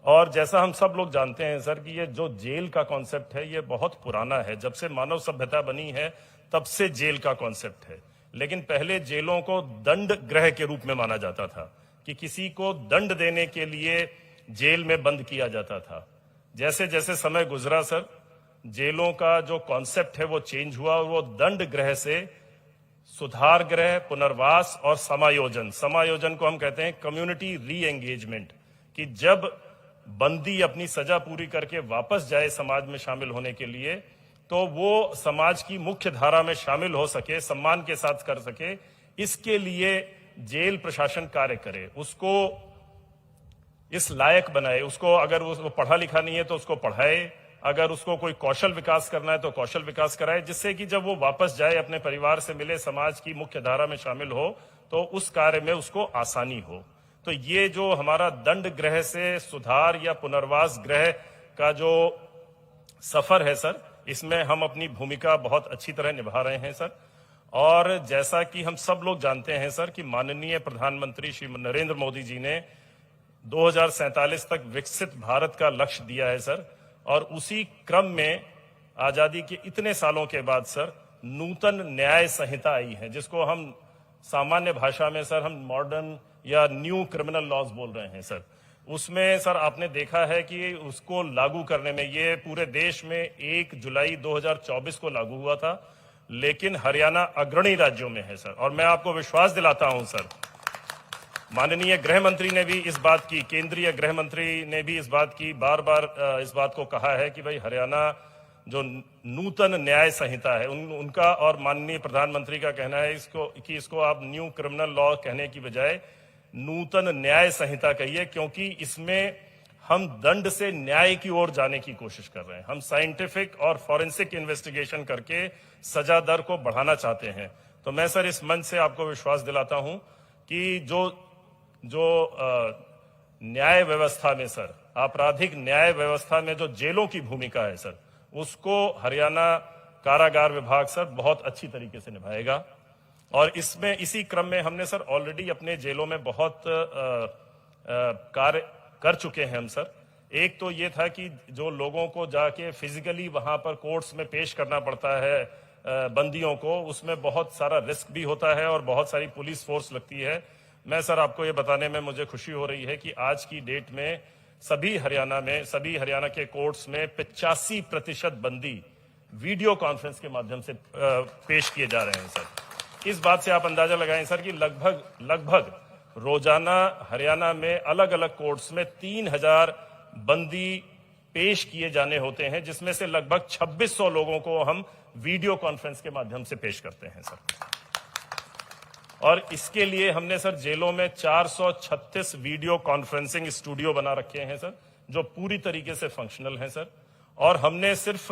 और जैसा हम सब लोग जानते हैं सर कि ये जो जेल का कॉन्सेप्ट है ये बहुत पुराना है, जब से मानव सभ्यता बनी है तब से जेल का कॉन्सेप्ट है। लेकिन पहले जेलों को दंड गृह के रूप में माना जाता था कि किसी को दंड देने के लिए जेल में बंद किया जाता था। जैसे जैसे समय गुजरा सर, जेलों का जो कॉन्सेप्ट है वो चेंज हुआ, और वो दंड गृह से सुधार गृह, पुनर्वास और समायोजन को हम कहते हैं कम्युनिटी री एंगेजमेंट, कि जब बंदी अपनी सजा पूरी करके वापस जाए समाज में शामिल होने के लिए, तो वो समाज की मुख्य धारा में शामिल हो सके, सम्मान के साथ कर सके। इसके लिए जेल प्रशासन कार्य करे, उसको इस लायक बनाए, उसको अगर वो पढ़ा लिखा नहीं है तो उसको पढ़ाए, अगर उसको कोई कौशल विकास करना है तो कौशल विकास कराए, जिससे कि जब वो वापस जाए अपने परिवार से मिले, समाज की मुख्य धारा में शामिल हो, तो उस कार्य में उसको आसानी हो। तो ये जो हमारा दंड गृह से सुधार या पुनर्वास गृह का जो सफर है सर, इसमें हम अपनी भूमिका बहुत अच्छी तरह निभा रहे हैं सर। और जैसा कि हम सब लोग जानते हैं सर कि माननीय प्रधानमंत्री श्री नरेंद्र मोदी जी ने 2047 तक विकसित भारत का लक्ष्य दिया है सर, और उसी क्रम में आजादी के इतने सालों के बाद सर नूतन न्याय संहिता आई है, जिसको हम सामान्य भाषा में सर हम मॉडर्न या न्यू क्रिमिनल लॉज बोल रहे हैं सर। उसमें सर आपने देखा है कि उसको लागू करने में, ये पूरे देश में 1 जुलाई 2024 को लागू हुआ था, लेकिन हरियाणा अग्रणी राज्यों में है सर। और मैं आपको विश्वास दिलाता हूं सर, माननीय गृह मंत्री ने भी इस बात की, केंद्रीय गृह मंत्री ने भी इस बात की, बार बार इस बात को कहा है कि भाई हरियाणा जो नूतन न्याय संहिता है उनका, और माननीय प्रधानमंत्री का कहना है इसको आप न्यू क्रिमिनल लॉ कहने की बजाय नूतन न्याय संहिता कहिए, क्योंकि इसमें हम दंड से न्याय की ओर जाने की कोशिश कर रहे हैं। हम साइंटिफिक और फॉरेंसिक इन्वेस्टिगेशन करके सजा दर को बढ़ाना चाहते हैं। तो मैं सर इस मंच से आपको विश्वास दिलाता हूं कि जो न्याय व्यवस्था में सर, आपराधिक न्याय व्यवस्था में जो जेलों की भूमिका है सर, उसको हरियाणा कारागार विभाग सर बहुत अच्छी तरीके से निभाएगा। और इसमें इसी क्रम में हमने सर ऑलरेडी अपने जेलों में बहुत कार्य कर चुके हैं हम सर। एक तो ये था कि जो लोगों को जाके फिजिकली वहां पर कोर्ट्स में पेश करना पड़ता है बंदियों को, उसमें बहुत सारा रिस्क भी होता है और बहुत सारी पुलिस फोर्स लगती है। मैं सर आपको ये बताने में मुझे खुशी हो रही है कि आज की डेट में सभी हरियाणा के कोर्ट्स में 85% बंदी वीडियो कॉन्फ्रेंस के माध्यम से पेश किए जा रहे हैं सर। इस बात से आप अंदाजा लगाएं सर कि लगभग रोजाना हरियाणा में अलग अलग कोर्ट्स में 3000 बंदी पेश किए जाने होते हैं, जिसमें से लगभग 2600 लोगों को हम वीडियो कॉन्फ्रेंस के माध्यम से पेश करते हैं सर। और इसके लिए हमने सर जेलों में 436 वीडियो कॉन्फ्रेंसिंग स्टूडियो बना रखे हैं सर, जो पूरी तरीके से फंक्शनल हैं सर। और हमने सिर्फ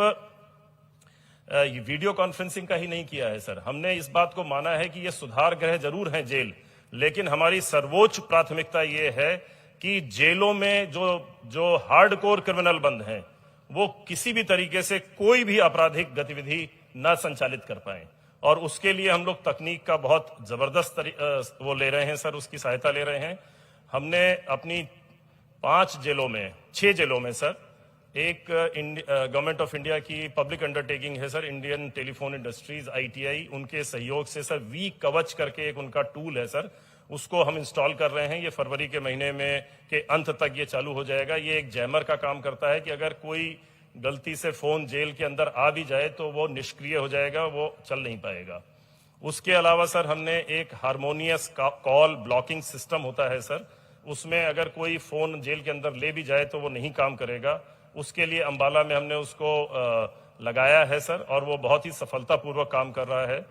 वीडियो कॉन्फ्रेंसिंग का ही नहीं किया है सर, हमने इस बात को माना है कि ये सुधार गृह जरूर हैं जेल, लेकिन हमारी सर्वोच्च प्राथमिकता ये है कि जेलों में जो हार्डकोर क्रिमिनल बंद हैं वो किसी भी तरीके से कोई भी आपराधिक गतिविधि न संचालित कर पाए। और उसके लिए हम लोग तकनीक का बहुत जबरदस्त वो ले रहे हैं सर, उसकी सहायता ले रहे हैं। हमने अपनी 6 जेलों में सर एक गवर्नमेंट ऑफ इंडिया की पब्लिक अंडरटेकिंग है sir, Indian telephone industries ITI, उनके सहयोग से सर वी कवच करके एक उनका टूल है सर, उसको हम इंस्टॉल कर रहे हैं। ये फरवरी के महीने में के अंत तक ये चालू हो जाएगा। ये एक जैमर का काम करता है कि अगर कोई गलती से फोन जेल के अंदर आ भी जाए तो वो निष्क्रिय हो जाएगा, वो चल नहीं पाएगा। उसके अलावा सर हमने एक हारमोनियस कॉल ब्लॉकिंग सिस्टम होता है सर, उसमें अगर कोई फोन जेल के अंदर ले भी जाए तो वो नहीं काम करेगा। उसके लिए अंबाला में हमने उसको लगाया है सर, और वो बहुत ही सफलतापूर्वक काम कर रहा है।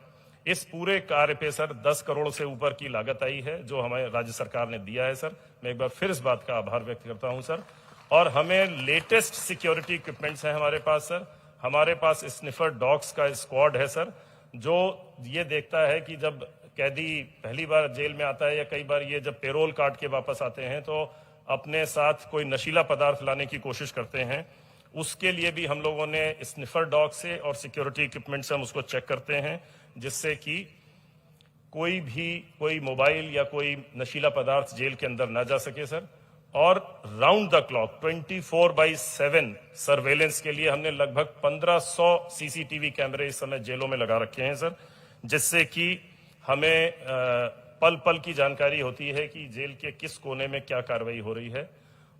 इस पूरे कार्य पे सर 10 करोड़ से ऊपर की लागत आई है, जो हमें राज्य सरकार ने दिया है सर। मैं एक बार फिर इस बात का आभार व्यक्त करता हूं सर। और हमें लेटेस्ट सिक्योरिटी इक्विपमेंट्स हैं हमारे पास सर। हमारे पास स्निफर डॉग्स का स्क्वाड है सर, जो ये देखता है कि जब कैदी पहली बार जेल में आता है या कई बार ये जब पेरोल काट के वापस आते हैं तो अपने साथ कोई नशीला पदार्थ लाने की कोशिश करते हैं। उसके लिए भी हम लोगों ने स्निफर डॉग से और सिक्योरिटी इक्विपमेंट से हम उसको चेक करते हैं, जिससे कि कोई मोबाइल या कोई नशीला पदार्थ जेल के अंदर ना जा सके सर। और राउंड द क्लॉक 24/7 सर्वेलेंस के लिए हमने लगभग 1500 सीसीटीवी कैमरे इस समय जेलों में लगा रखे हैं सर, जिससे कि हमें पल पल की जानकारी होती है कि जेल के किस कोने में क्या कार्रवाई हो रही है।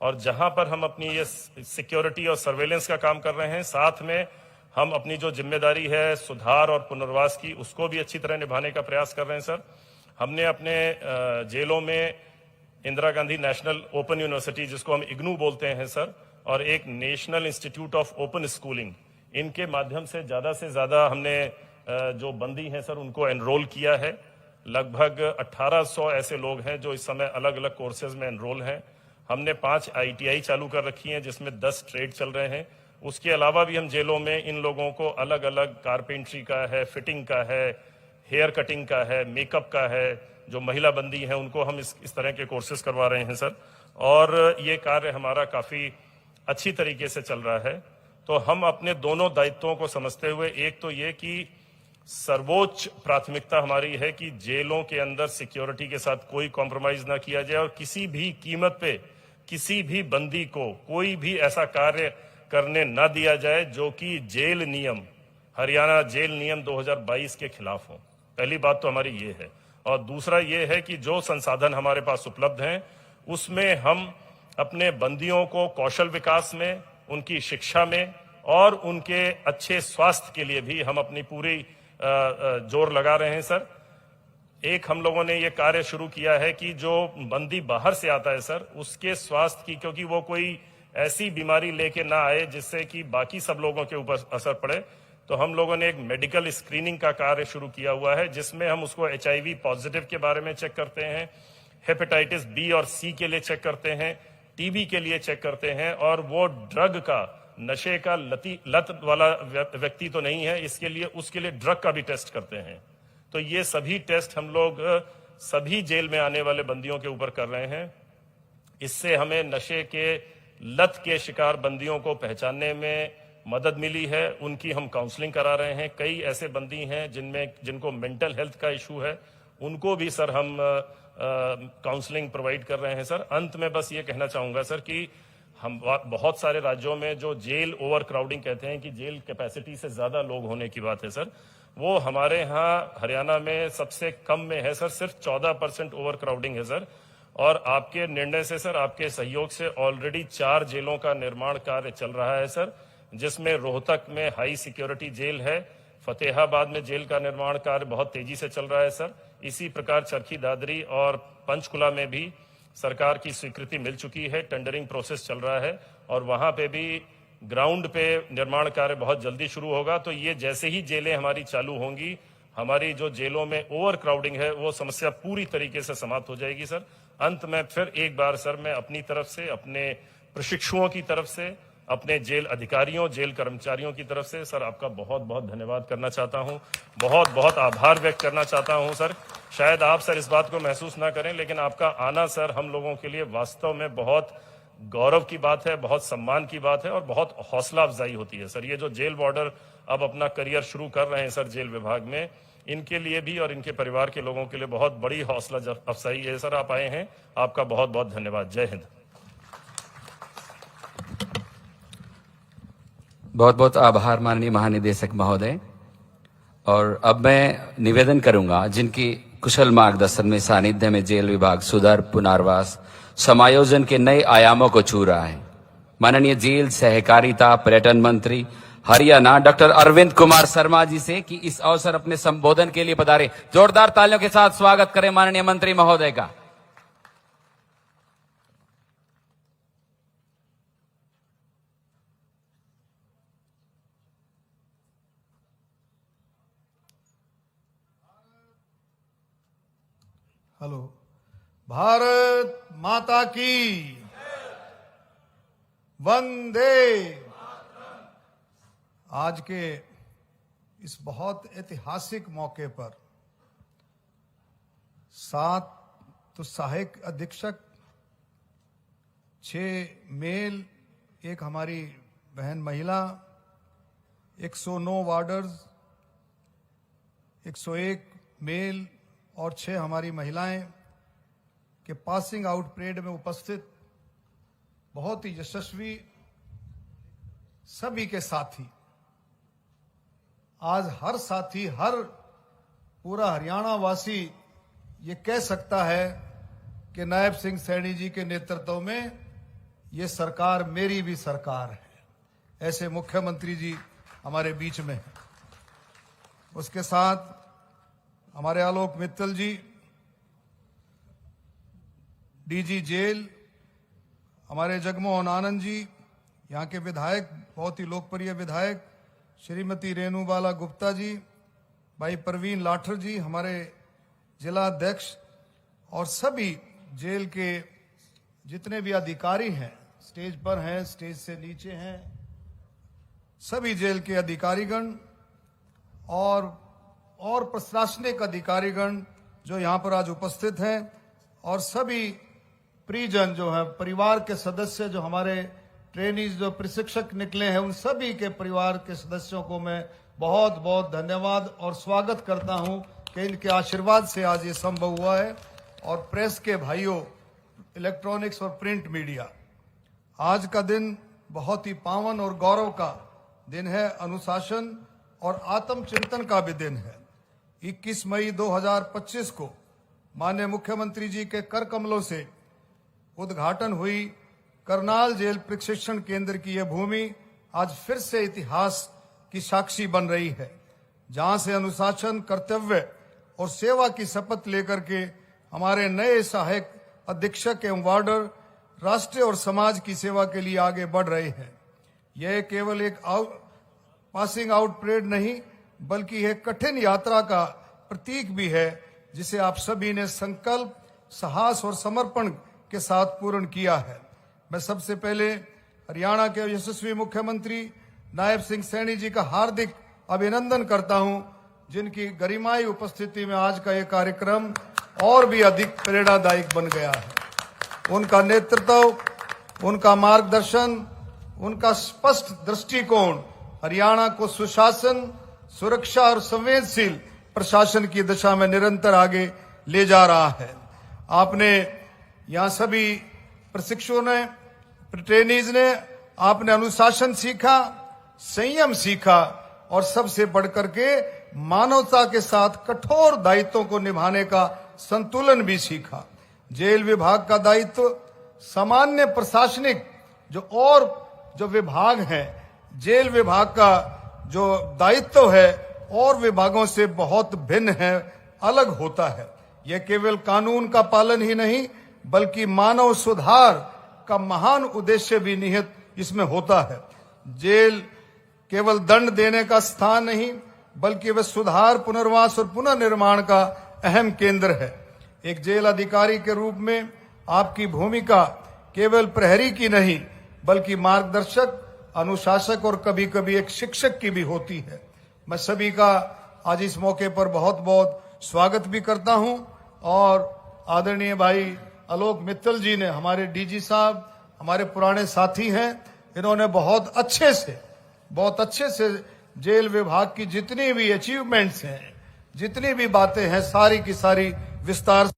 और जहां पर हम अपनी ये सिक्योरिटी और सर्वेलेंस का काम कर रहे हैं, साथ में हम अपनी जो जिम्मेदारी है सुधार और पुनर्वास की, उसको भी अच्छी तरह निभाने का प्रयास कर रहे हैं सर। हमने अपने जेलों में Indira Gandhi national open university, जिसको हम इग्नू बोलते हैं सर, और एक national institute of open schooling, इनके माध्यम से ज्यादा हमने जो बंदी हैं सर उनको एनरोल किया है। लगभग 1800 ऐसे लोग हैं जो इस समय अलग अलग कोर्सेज में एनरोल हैं। हमने 5 ITI चालू कर रखी हैं, जिसमें 10 ट्रेड चल रहे हैं। उसके अलावा भी हम जेलों में इन लोगों को अलग अलग कारपेंट्री का है, फिटिंग का है, हेयर कटिंग का है, मेकअप का है, जो महिला बंदी हैं उनको हम इस तरह के कोर्सेज करवा रहे हैं सर। और ये कार्य हमारा काफी अच्छी तरीके से चल रहा है। तो हम अपने दोनों दायित्वों को समझते हुए, एक तो ये कि सर्वोच्च प्राथमिकता हमारी है कि जेलों के अंदर सिक्योरिटी के साथ कोई कॉम्प्रोमाइज ना किया जाए और किसी भी कीमत पे किसी भी बंदी को कोई भी ऐसा कार्य करने ना दिया जाए जो कि जेल नियम, हरियाणा जेल नियम 2022 के खिलाफ हो। पहली बात तो हमारी ये है। और दूसरा ये है कि जो संसाधन हमारे पास उपलब्ध हैं उसमें हम अपने बंदियों को कौशल विकास में, उनकी शिक्षा में और उनके अच्छे स्वास्थ्य के लिए भी हम अपनी पूरी जोर लगा रहे हैं सर। एक हम लोगों ने ये कार्य शुरू किया है कि जो बंदी बाहर से आता है सर, उसके स्वास्थ्य की, क्योंकि वो कोई ऐसी बीमारी लेके ना आए जिससे कि बाकी सब लोगों के ऊपर असर पड़े, तो हम लोगों ने एक मेडिकल स्क्रीनिंग का कार्य शुरू किया हुआ है, जिसमें हम उसको HIV पॉजिटिव के बारे में चेक करते हैं, हेपेटाइटिस B और C के लिए चेक करते हैं, TB के लिए चेक करते हैं, और वो ड्रग का, नशे का लत वाला व्यक्ति तो नहीं है, इसके लिए उसके लिए ड्रग का भी टेस्ट करते हैं। तो ये सभी टेस्ट हम लोग सभी जेल में आने वाले बंदियों के ऊपर कर रहे हैं। इससे हमें नशे के लत के शिकार बंदियों को पहचानने में मदद मिली है। उनकी हम काउंसलिंग करा रहे हैं। कई ऐसे बंदी हैं जिनको मेंटल हेल्थ का इशू है, उनको भी सर हम काउंसलिंग प्रोवाइड कर रहे हैं सर। अंत में बस ये कहना चाहूंगा सर कि हम बहुत सारे राज्यों में जो जेल ओवर क्राउडिंग कहते हैं कि जेल कैपेसिटी से ज्यादा लोग होने की बात है सर, वो हमारे यहाँ हरियाणा में सबसे कम में है सर। सिर्फ 14% ओवर क्राउडिंग है सर। और आपके निर्णय से सर, आपके सहयोग से ऑलरेडी 4 जेलों का निर्माण कार्य चल रहा है सर, जिसमें रोहतक में हाई सिक्योरिटी जेल है, फतेहाबाद में जेल का निर्माण कार्य बहुत तेजी से चल रहा है सर। इसी प्रकार चरखी दादरी और पंचकुला में भी सरकार की स्वीकृति मिल चुकी है, टेंडरिंग प्रोसेस चल रहा है, और वहां पे भी ग्राउंड पे निर्माण कार्य बहुत जल्दी शुरू होगा। तो ये जैसे ही जेलें हमारी चालू होंगी, हमारी जो जेलों में ओवर क्राउडिंग है वो समस्या पूरी तरीके से समाप्त हो जाएगी सर। अंत में फिर एक बार सर मैं अपनी तरफ से, अपने प्रशिक्षुओं की तरफ से, अपने जेल अधिकारियों, जेल कर्मचारियों की तरफ से सर आपका बहुत बहुत धन्यवाद करना चाहता हूं, बहुत बहुत आभार व्यक्त करना चाहता हूं सर। शायद आप सर इस बात को महसूस ना करें, लेकिन आपका आना सर हम लोगों के लिए वास्तव में बहुत गौरव की बात है, बहुत सम्मान की बात है और बहुत हौसला अफजाई होती है सर। ये जो जेल वार्डर अब अपना करियर शुरू कर रहे हैं सर जेल विभाग में, इनके लिए भी और इनके परिवार के लोगों के लिए बहुत बड़ी हौसला अफजाई है सर। आप आए हैं, आपका बहुत बहुत धन्यवाद। जय हिंद। बहुत बहुत आभार माननीय महानिदेशक महोदय। और अब मैं निवेदन करूंगा, जिनकी कुशल मार्गदर्शन में सानिध्य में जेल विभाग सुधार, पुनर्वास, समायोजन के नए आयामों को छू रहा है, माननीय जेल, सहकारिता, पर्यटन मंत्री हरियाणा डॉक्टर अरविंद कुमार शर्मा जी से कि इस अवसर अपने संबोधन के लिए पधारे। जोरदार तालियों के साथ स्वागत करें माननीय मंत्री महोदय का। हेलो। भारत माता की, वंदे। आज के इस बहुत ऐतिहासिक मौके पर 7 तो सहायक अधीक्षक, 6 मेल, एक हमारी बहन महिला, 109 वार्डर्स, 101 मेल और 6 हमारी महिलाएं के पासिंग आउट परेड में उपस्थित बहुत ही यशस्वी सभी के साथी, आज हर साथी, हर पूरा हरियाणा वासी ये कह सकता है कि नायब सिंह सैनी जी के नेतृत्व में ये सरकार मेरी भी सरकार है। ऐसे मुख्यमंत्री जी हमारे बीच में हैं। उसके साथ हमारे आलोक मित्तल जी, डीजी जेल, हमारे जगमोहन आनंद जी, यहाँ के विधायक, बहुत ही लोकप्रिय विधायक श्रीमती रेणुबाला गुप्ता जी, भाई परवीन लाठर जी, हमारे जिला अध्यक्ष, और सभी जेल के जितने भी अधिकारी हैं, स्टेज पर हैं, स्टेज से नीचे हैं, सभी जेल के अधिकारीगण और प्रशासनिक अधिकारीगण जो यहाँ पर आज उपस्थित हैं, और सभी परिजन जो है, परिवार के सदस्य जो हमारे ट्रेनीज जो प्रशिक्षक निकले हैं, उन सभी के परिवार के सदस्यों को मैं बहुत बहुत धन्यवाद और स्वागत करता हूं कि इनके आशीर्वाद से आज ये संभव हुआ है। और प्रेस के भाइयों, इलेक्ट्रॉनिक्स और प्रिंट मीडिया, आज का दिन बहुत ही पावन और गौरव का दिन है। अनुशासन और आत्मचिंतन का भी दिन है। 21 मई 2025 को माननीय मुख्यमंत्री जी के कर कमलों से उद्घाटन हुई करनाल जेल प्रशिक्षण केंद्र की यह भूमि आज फिर से इतिहास की साक्षी बन रही है, जहां से अनुशासन, कर्तव्य और सेवा की शपथ लेकर के हमारे नए सहायक अधीक्षक एवं वार्डर राष्ट्र और समाज की सेवा के लिए आगे बढ़ रहे हैं। यह केवल एक पासिंग आउट परेड नहीं, बल्कि यह कठिन यात्रा का प्रतीक भी है, जिसे आप सभी ने संकल्प, साहस और समर्पण के साथ पूर्ण किया है। मैं सबसे पहले हरियाणा के यशस्वी मुख्यमंत्री नायब सिंह सैनी जी का हार्दिक अभिनंदन करता हूं, जिनकी गरिमाई उपस्थिति में आज का यह कार्यक्रम और भी अधिक प्रेरणादायक बन गया है। उनका नेतृत्व, उनका मार्गदर्शन, उनका स्पष्ट दृष्टिकोण हरियाणा को सुशासन, सुरक्षा और संवेदनशील प्रशासन की दिशा में निरंतर आगे ले जा रहा है। आपने यहाँ सभी प्रशिक्षुओं ने, ट्रेनीज ने, आपने अनुशासन सीखा, संयम सीखा और सबसे बढ़कर के मानवता के साथ कठोर दायित्वों को निभाने का संतुलन भी सीखा। जेल विभाग का दायित्व सामान्य प्रशासनिक जो विभाग हैं, जेल विभाग का जो दायित्व है और विभागों से बहुत भिन्न है, अलग होता है। यह केवल कानून का पालन ही नहीं, बल्कि मानव सुधार का महान उद्देश्य भी निहित इसमें होता है। जेल केवल दंड देने का स्थान नहीं, बल्कि वह सुधार, पुनर्वास और पुनर्निर्माण का अहम केंद्र है। एक जेल अधिकारी के रूप में आपकी भूमिका केवल प्रहरी की नहीं, बल्कि मार्गदर्शक, अनुशासक और कभी कभी एक शिक्षक की भी होती है। मैं सभी का आज इस मौके पर बहुत बहुत स्वागत भी करता हूं। और आदरणीय भाई आलोक मित्तल जी ने, हमारे डीजी साहब, हमारे पुराने साथी हैं, इन्होंने बहुत अच्छे से जेल विभाग की जितनी भी अचीवमेंट्स हैं, जितनी भी बातें हैं, सारी की सारी विस्तार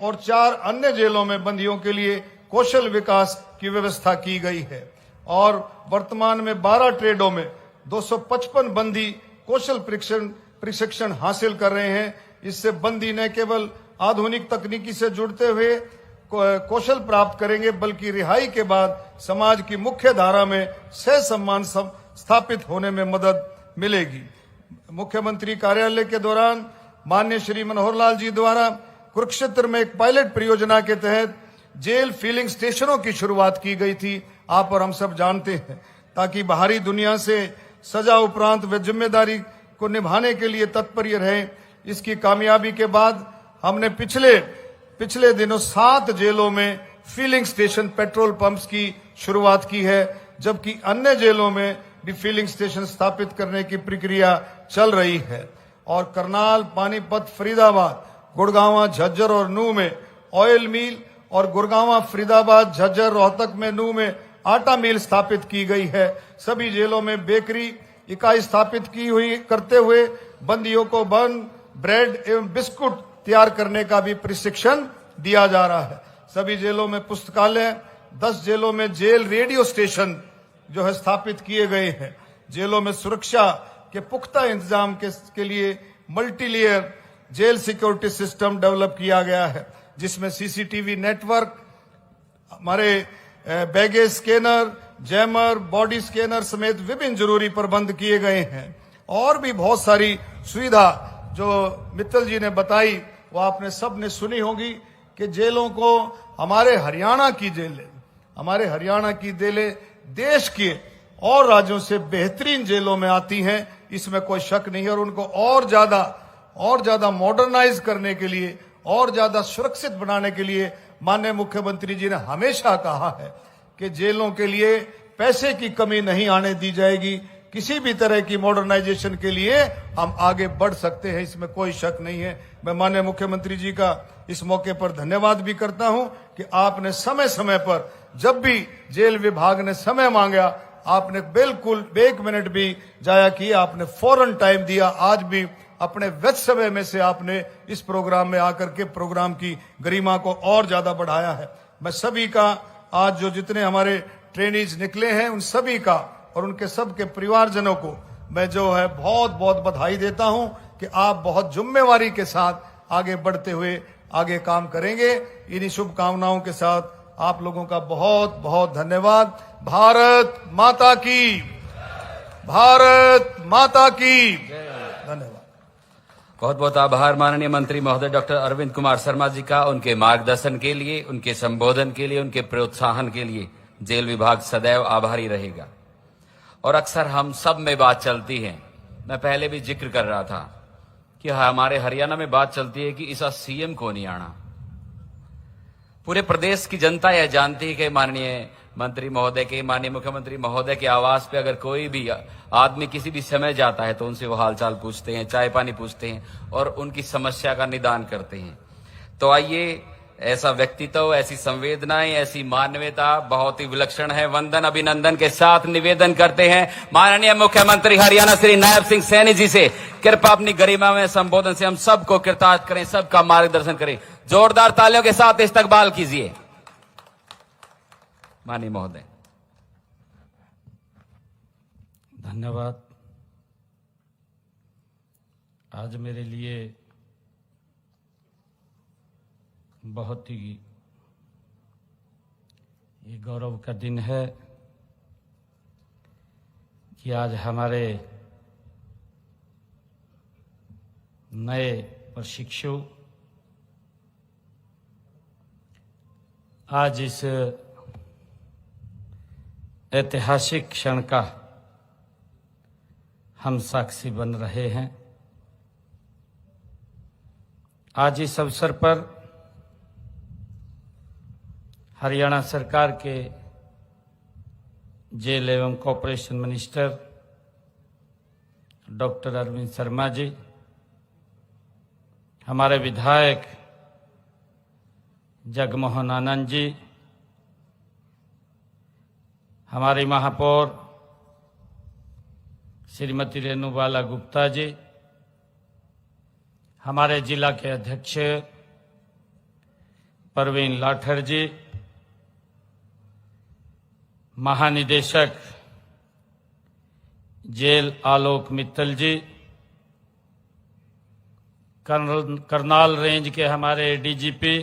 और 4 अन्य जेलों में बंदियों के लिए कौशल विकास की व्यवस्था की गई है और वर्तमान में 12 ट्रेडों में 255 बंदी कौशल प्रशिक्षण हासिल कर रहे हैं। इससे बंदी न केवल आधुनिक तकनीकी से जुड़ते हुए कौशल प्राप्त करेंगे बल्कि रिहाई के बाद समाज की मुख्य धारा में सह सम्मान स्थापित होने में मदद मिलेगी। मुख्यमंत्री कार्यालय के दौरान माननीय श्री मनोहर लाल जी द्वारा कुरुक्षेत्र में एक पायलट परियोजना के तहत जेल फीलिंग स्टेशनों की शुरुआत की गई थी, आप और हम सब जानते हैं, ताकि बाहरी दुनिया से सजा उपरांत वे जिम्मेदारी को निभाने के लिए तत्पर रहे। इसकी कामयाबी के बाद हमने पिछले दिनों 7 जेलों में फीलिंग स्टेशन पेट्रोल पंप्स की शुरुआत की है, जबकि अन्य जेलों में भी फीलिंग स्टेशन स्थापित करने की प्रक्रिया चल रही है। और करनाल, पानीपत, फरीदाबाद, गुड़गांव, झज्जर और नूह में ऑयल मिल और गुड़गांव, फरीदाबाद, झज्जर, रोहतक में नूह में आटा मिल स्थापित की गई है। सभी जेलों में बेकरी इकाई स्थापित करते हुए बंदियों को बन, ब्रेड एवं बिस्कुट तैयार करने का भी प्रशिक्षण दिया जा रहा है। सभी जेलों में पुस्तकालय, 10 जेलों में जेल रेडियो स्टेशन जो है स्थापित किए गए हैं। जेलों में सुरक्षा के पुख्ता इंतजाम के लिए multi layer jail security system develop किया गया है, जिसमें सीसीटीवी नेटवर्क, हमारे baggage scanner, jammer, body scanner समेत विभिन्न जरूरी प्रबंध किए गए हैं। और भी बहुत सारी सुविधा जो मित्तल जी ने बताई वो आपने सब ने सुनी होगी कि जेलों को हमारे हरियाणा की जेलें देश के और राज्यों से बेहतरीन जेलों में आती हैं, इसमें कोई शक नहीं है। और उनको और ज्यादा मॉडर्नाइज करने के लिए, और ज्यादा सुरक्षित बनाने के लिए माननीय मुख्यमंत्री जी ने हमेशा कहा है कि जेलों के लिए पैसे की कमी नहीं आने दी जाएगी। किसी भी तरह की मॉडर्नाइजेशन के लिए हम आगे बढ़ सकते हैं, इसमें कोई शक नहीं है। मैं माननीय मुख्यमंत्री जी का इस मौके पर धन्यवाद भी करता हूं कि आपने समय समय पर, जब भी जेल विभाग ने समय मांगा, आपने बिल्कुल 1 मिनट भी जाया किया, आपने फौरन टाइम दिया। आज भी अपने व्यस्त समय में से आपने इस प्रोग्राम में आकर के प्रोग्राम की गरिमा को और ज्यादा बढ़ाया है। मैं सभी का, आज जो जितने हमारे ट्रेनीज निकले हैं उन सभी का और उनके सबके परिवारजनों को मैं जो है बहुत बहुत बधाई देता हूं कि आप बहुत जिम्मेवारी के साथ आगे बढ़ते हुए आगे काम करेंगे। इन्हीं शुभकामनाओं के साथ आप लोगों का बहुत बहुत धन्यवाद। भारत माता की, भारत माता की धन्यवाद। बहुत बहुत आभार माननीय मंत्री महोदय डॉक्टर अरविंद कुमार शर्मा जी का, उनके मार्गदर्शन के लिए, उनके संबोधन के लिए, उनके प्रोत्साहन के लिए जेल विभाग सदैव आभारी रहेगा। और अक्सर हम सब में बात चलती है, मैं पहले भी जिक्र कर रहा था कि हमारे हरियाणा में बात चलती है कि इसा सीएम को नहीं आना। पूरे प्रदेश की जनता यह जानती है कि माननीय मंत्री महोदय के, माननीय मुख्यमंत्री महोदय के आवास पे अगर कोई भी आदमी किसी भी समय जाता है तो उनसे वो हालचाल पूछते हैं, चाय पानी पूछते हैं और उनकी समस्या का निदान करते हैं। तो आइए, ऐसा व्यक्तित्व, ऐसी संवेदनाएं, ऐसी मानवीयता बहुत ही विलक्षण है। वंदन अभिनंदन के साथ निवेदन करते हैं माननीय मुख्यमंत्री हरियाणा श्री नायब सिंह सैनी जी से, कृपया अपनी गरिमा में संबोधन से हम सबको कृतार्थ करें, सबका मार्गदर्शन करें। जोरदार तालियों के साथ इस्तकबाल कीजिए माननीय महोदय। धन्यवाद। आज मेरे लिए बहुत ही ये गौरव का दिन है कि आज हमारे नए प्रशिक्षु आज इस ऐतिहासिक क्षण का हम साक्षी बन रहे हैं। आज इस अवसर पर हरियाणा सरकार के जेल एवं corporation minister doctor Arvind Sharma ji, हमारे विधायक जगमोहन आनंद जी, हमारी महापौर श्रीमती रेणुबाला गुप्ता जी, हमारे जिला के अध्यक्ष परवीन लाठर जी, महानिदेशक जेल आलोक मित्तल जी, करनाल रेंज के हमारे डीजीपी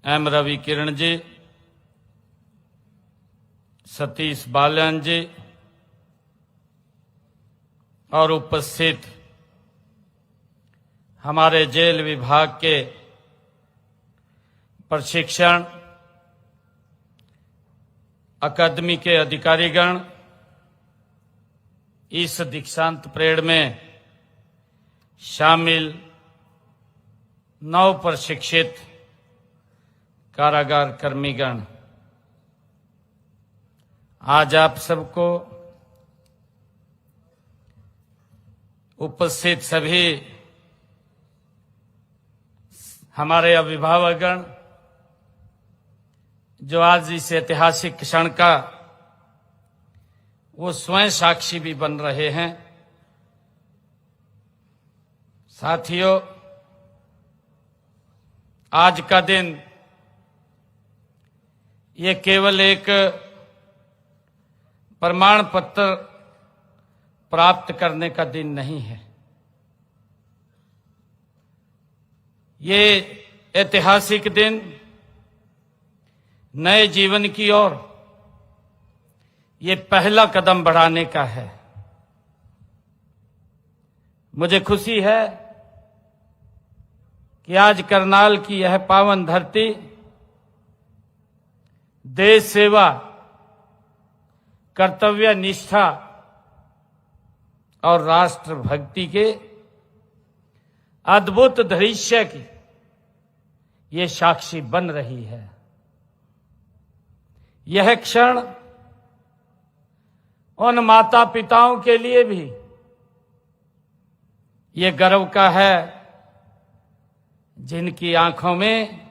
एम रवि किरण जी, सतीश बालन जी और उपस्थित हमारे जेल विभाग के प्रशिक्षण अकादमी के अधिकारीगण, इस दीक्षांत परेड में शामिल नव प्रशिक्षित कारागार कर्मीगण, आज आप सबको उपस्थित सभी हमारे अभिभावकगण जो आज इस ऐतिहासिक क्षण का वो स्वयं साक्षी भी बन रहे हैं। साथियों, आज का दिन ये केवल एक प्रमाण पत्र प्राप्त करने का दिन नहीं है। ये ऐतिहासिक दिन नए जीवन की ओर ये पहला कदम बढ़ाने का है। मुझे खुशी है कि आज करनाल की यह पावन धरती देश सेवा, कर्तव्य निष्ठा और राष्ट्र भक्ति के अद्भुत दृश्य की ये साक्षी बन रही है। यह क्षण उन माता पिताओं के लिए भी ये गर्व का है जिनकी आंखों में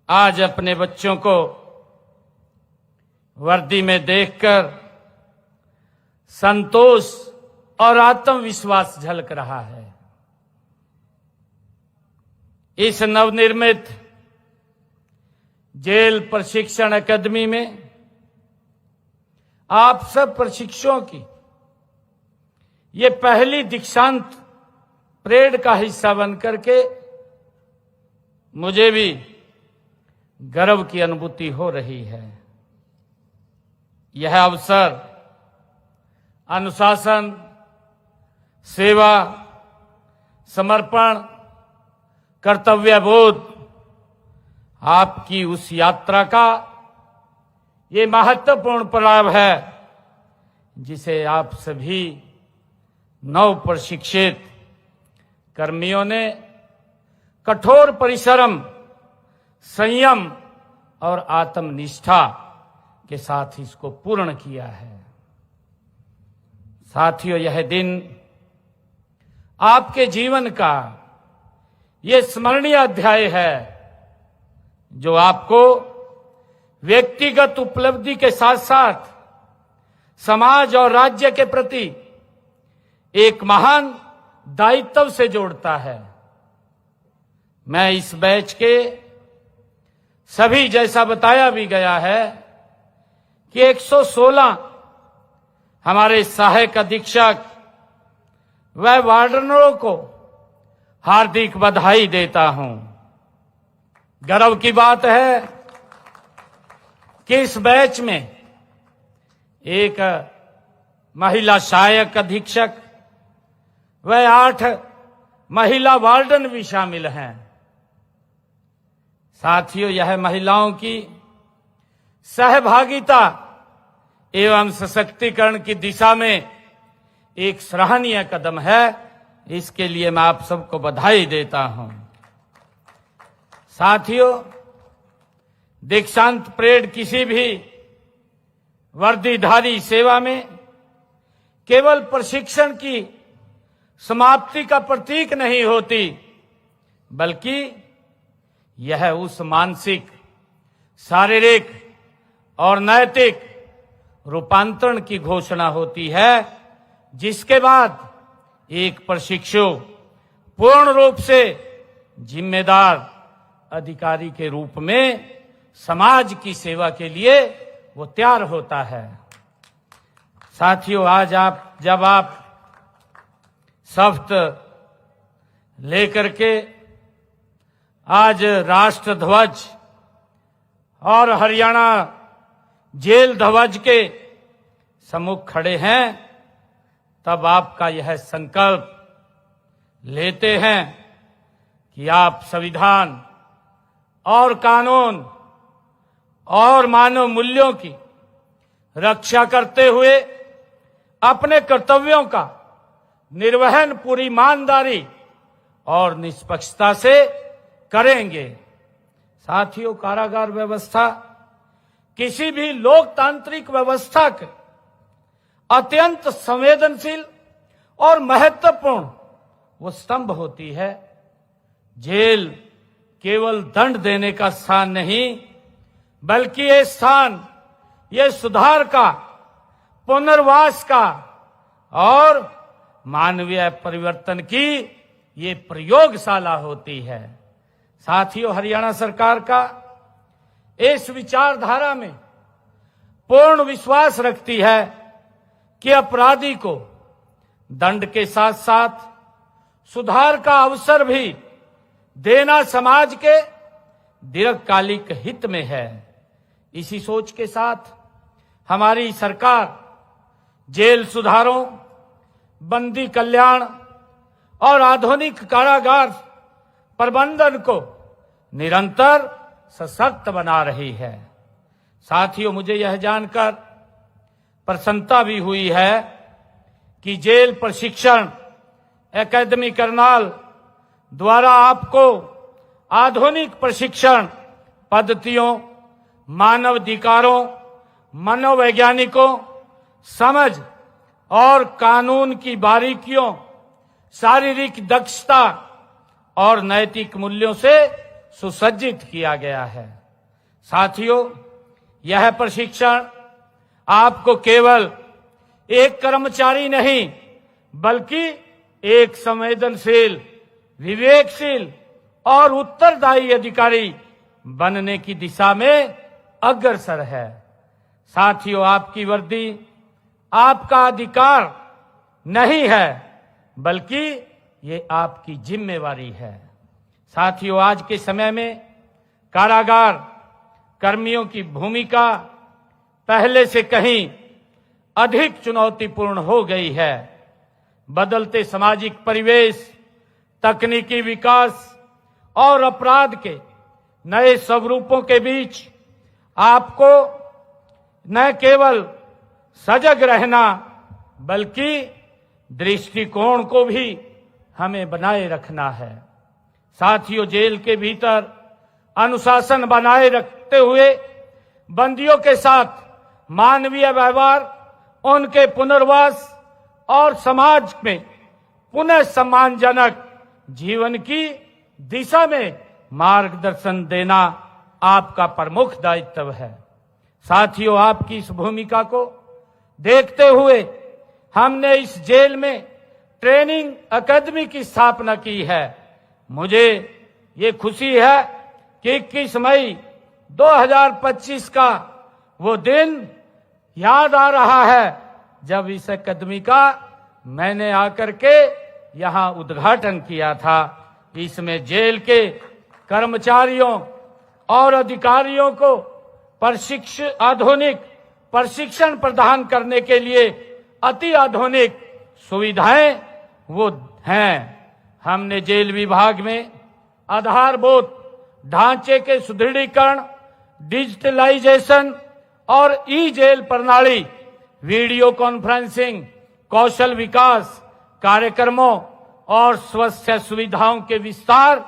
आज अपने बच्चों को वर्दी में देखकर संतोष और आत्मविश्वास झलक रहा है। इस नवनिर्मित जेल प्रशिक्षण अकादमी में आप सब प्रशिक्षुओं की ये पहली दीक्षांत परेड का हिस्सा बनकर के मुझे भी गर्व की अनुभूति हो रही है। यह अवसर अनुशासन, सेवा, समर्पण, कर्तव्यबोध आपकी उस यात्रा का ये महत्वपूर्ण पड़ाव है जिसे आप सभी नव प्रशिक्षित कर्मियों ने कठोर परिश्रम, संयम और आत्मनिष्ठा के साथ इसको पूर्ण किया है। साथियों, यह दिन आपके जीवन का ये स्मरणीय अध्याय है जो आपको व्यक्तिगत उपलब्धि के साथ साथ समाज और राज्य के प्रति एक महान दायित्व से जोड़ता है। मैं इस बैच के सभी, जैसा बताया भी गया है कि 116 हमारे सहायक अधीक्षक व वार्डनरों को हार्दिक बधाई देता हूं। गर्व की बात है कि इस बैच में एक महिला सहायक अधीक्षक व 8 महिला वार्डन भी शामिल हैं। साथियों, यह महिलाओं की सहभागिता एवं सशक्तिकरण की दिशा में एक सराहनीय कदम है। इसके लिए मैं आप सबको बधाई देता हूं। साथियों, दीक्षांत परेड किसी भी वर्दीधारी सेवा में केवल प्रशिक्षण की समाप्ति का प्रतीक नहीं होती, बल्कि यह उस मानसिक, शारीरिक और नैतिक रूपांतरण की घोषणा होती है जिसके बाद एक प्रशिक्षु पूर्ण रूप से जिम्मेदार अधिकारी के रूप में समाज की सेवा के लिए वो तैयार होता है। साथियों, आज जब आप शपथ लेकर के आज राष्ट्र ध्वज और हरियाणा जेल ध्वज के सम्मुख खड़े हैं, तब आपका यह संकल्प लेते हैं कि आप संविधान और कानून और मानव मूल्यों की रक्षा करते हुए अपने कर्तव्यों का निर्वहन पूरी ईमानदारी और निष्पक्षता से करेंगे। साथियों, कारागार व्यवस्था किसी भी लोकतांत्रिक व्यवस्था के अत्यंत संवेदनशील और महत्वपूर्ण वो स्तंभ होती है। जेल केवल दंड देने का स्थान नहीं, बल्कि ये स्थान ये सुधार का, पुनर्वास का और मानवीय परिवर्तन की ये प्रयोगशाला होती है। साथियों, हरियाणा सरकार का इस विचारधारा में पूर्ण विश्वास रखती है कि अपराधी को दंड के साथ साथ सुधार का अवसर भी देना समाज के दीर्घकालिक हित में है। इसी सोच के साथ हमारी सरकार जेल सुधारों, बंदी कल्याण और आधुनिक कारागार प्रबंधन को निरंतर सशक्त बना रही है। साथियों, मुझे यह जानकर प्रसन्नता भी हुई है कि जेल प्रशिक्षण एकेडमी करनाल द्वारा आपको आधुनिक प्रशिक्षण पद्धतियों, मानवाधिकारों, मनोवैज्ञानिकों, समझ और कानून की बारीकियों, शारीरिक दक्षता और नैतिक मूल्यों से सुसज्जित किया गया है। साथियों, यह प्रशिक्षण आपको केवल एक कर्मचारी नहीं, बल्कि एक संवेदनशील, विवेकशील और उत्तरदायी अधिकारी बनने की दिशा में अग्रसर है। साथियों, आपकी वर्दी आपका अधिकार नहीं है, बल्कि ये आपकी जिम्मेवारी है। साथियों, आज के समय में कारागार कर्मियों की भूमिका पहले से कहीं अधिक चुनौतीपूर्ण हो गई है। बदलते सामाजिक परिवेश, तकनीकी विकास और अपराध के नए स्वरूपों के बीच आपको न केवल सजग रहना, बल्कि दृष्टिकोण को भी हमें बनाए रखना है। साथियों, जेल के भीतर अनुशासन बनाए रखते हुए बंदियों के साथ मानवीय व्यवहार, उनके पुनर्वास और समाज में पुनः सम्मानजनक जीवन की दिशा में मार्गदर्शन देना आपका प्रमुख दायित्व है। साथियों, आपकी इस भूमिका को देखते हुए हमने इस जेल में ट्रेनिंग एकेडमी की स्थापना की है। मुझे ये खुशी है कि 21 मई 2025 का वो दिन याद आ रहा है जब इस एकेडमी का मैंने आकर के यहां उद्घाटन किया था। इसमें जेल के कर्मचारियों और अधिकारियों को आधुनिक प्रशिक्षण प्रदान करने के लिए अति आधुनिक सुविधाएं वो हैं। हमने जेल विभाग में आधारभूत ढांचे के सुदृढ़ीकरण, डिजिटलाइजेशन और ई जेल प्रणाली, वीडियो कॉन्फ्रेंसिंग, कौशल विकास कार्यक्रमों और स्वास्थ्य सुविधाओं के विस्तार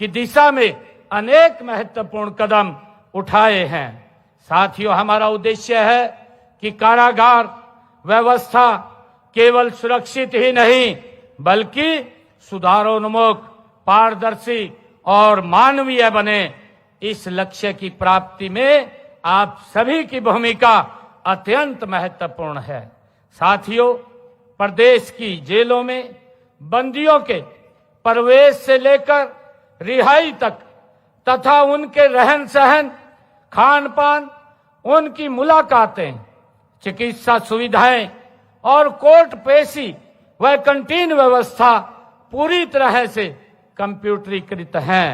की दिशा में अनेक महत्वपूर्ण कदम उठाए हैं। साथियों, हमारा उद्देश्य है कि कारागार व्यवस्था केवल सुरक्षित ही नहीं, बल्कि सुधारोन्मुख, पारदर्शी और मानवीय बने। इस लक्ष्य की प्राप्ति में आप सभी की भूमिका अत्यंत महत्वपूर्ण है। साथियों, प्रदेश की जेलों में बंदियों के प्रवेश से लेकर रिहाई तक तथा उनके रहन सहन, खान पान, उनकी मुलाकातें, चिकित्सा सुविधाएं और कोर्ट पेशी व कैंटीन व्यवस्था पूरी तरह से कंप्यूटरीकृत हैं।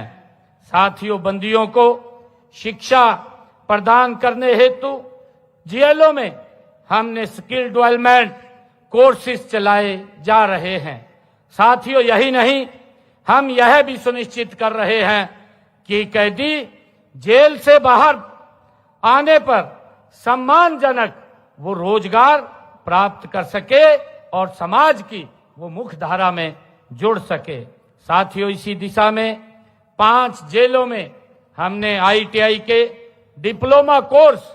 साथियों, बंदियों को शिक्षा प्रदान करने हेतु जेलों में हमने स्किल डेवलपमेंट कोर्सेज चलाए जा रहे हैं। साथियों, यही नहीं, हम यह भी सुनिश्चित कर रहे हैं कि कैदी जेल से बाहर आने पर सम्मानजनक वो रोजगार प्राप्त कर सके और समाज की वो मुख्य धारा में जुड़ सके। साथियों, इसी दिशा में 5 जेलों में हमने ITI के डिप्लोमा कोर्स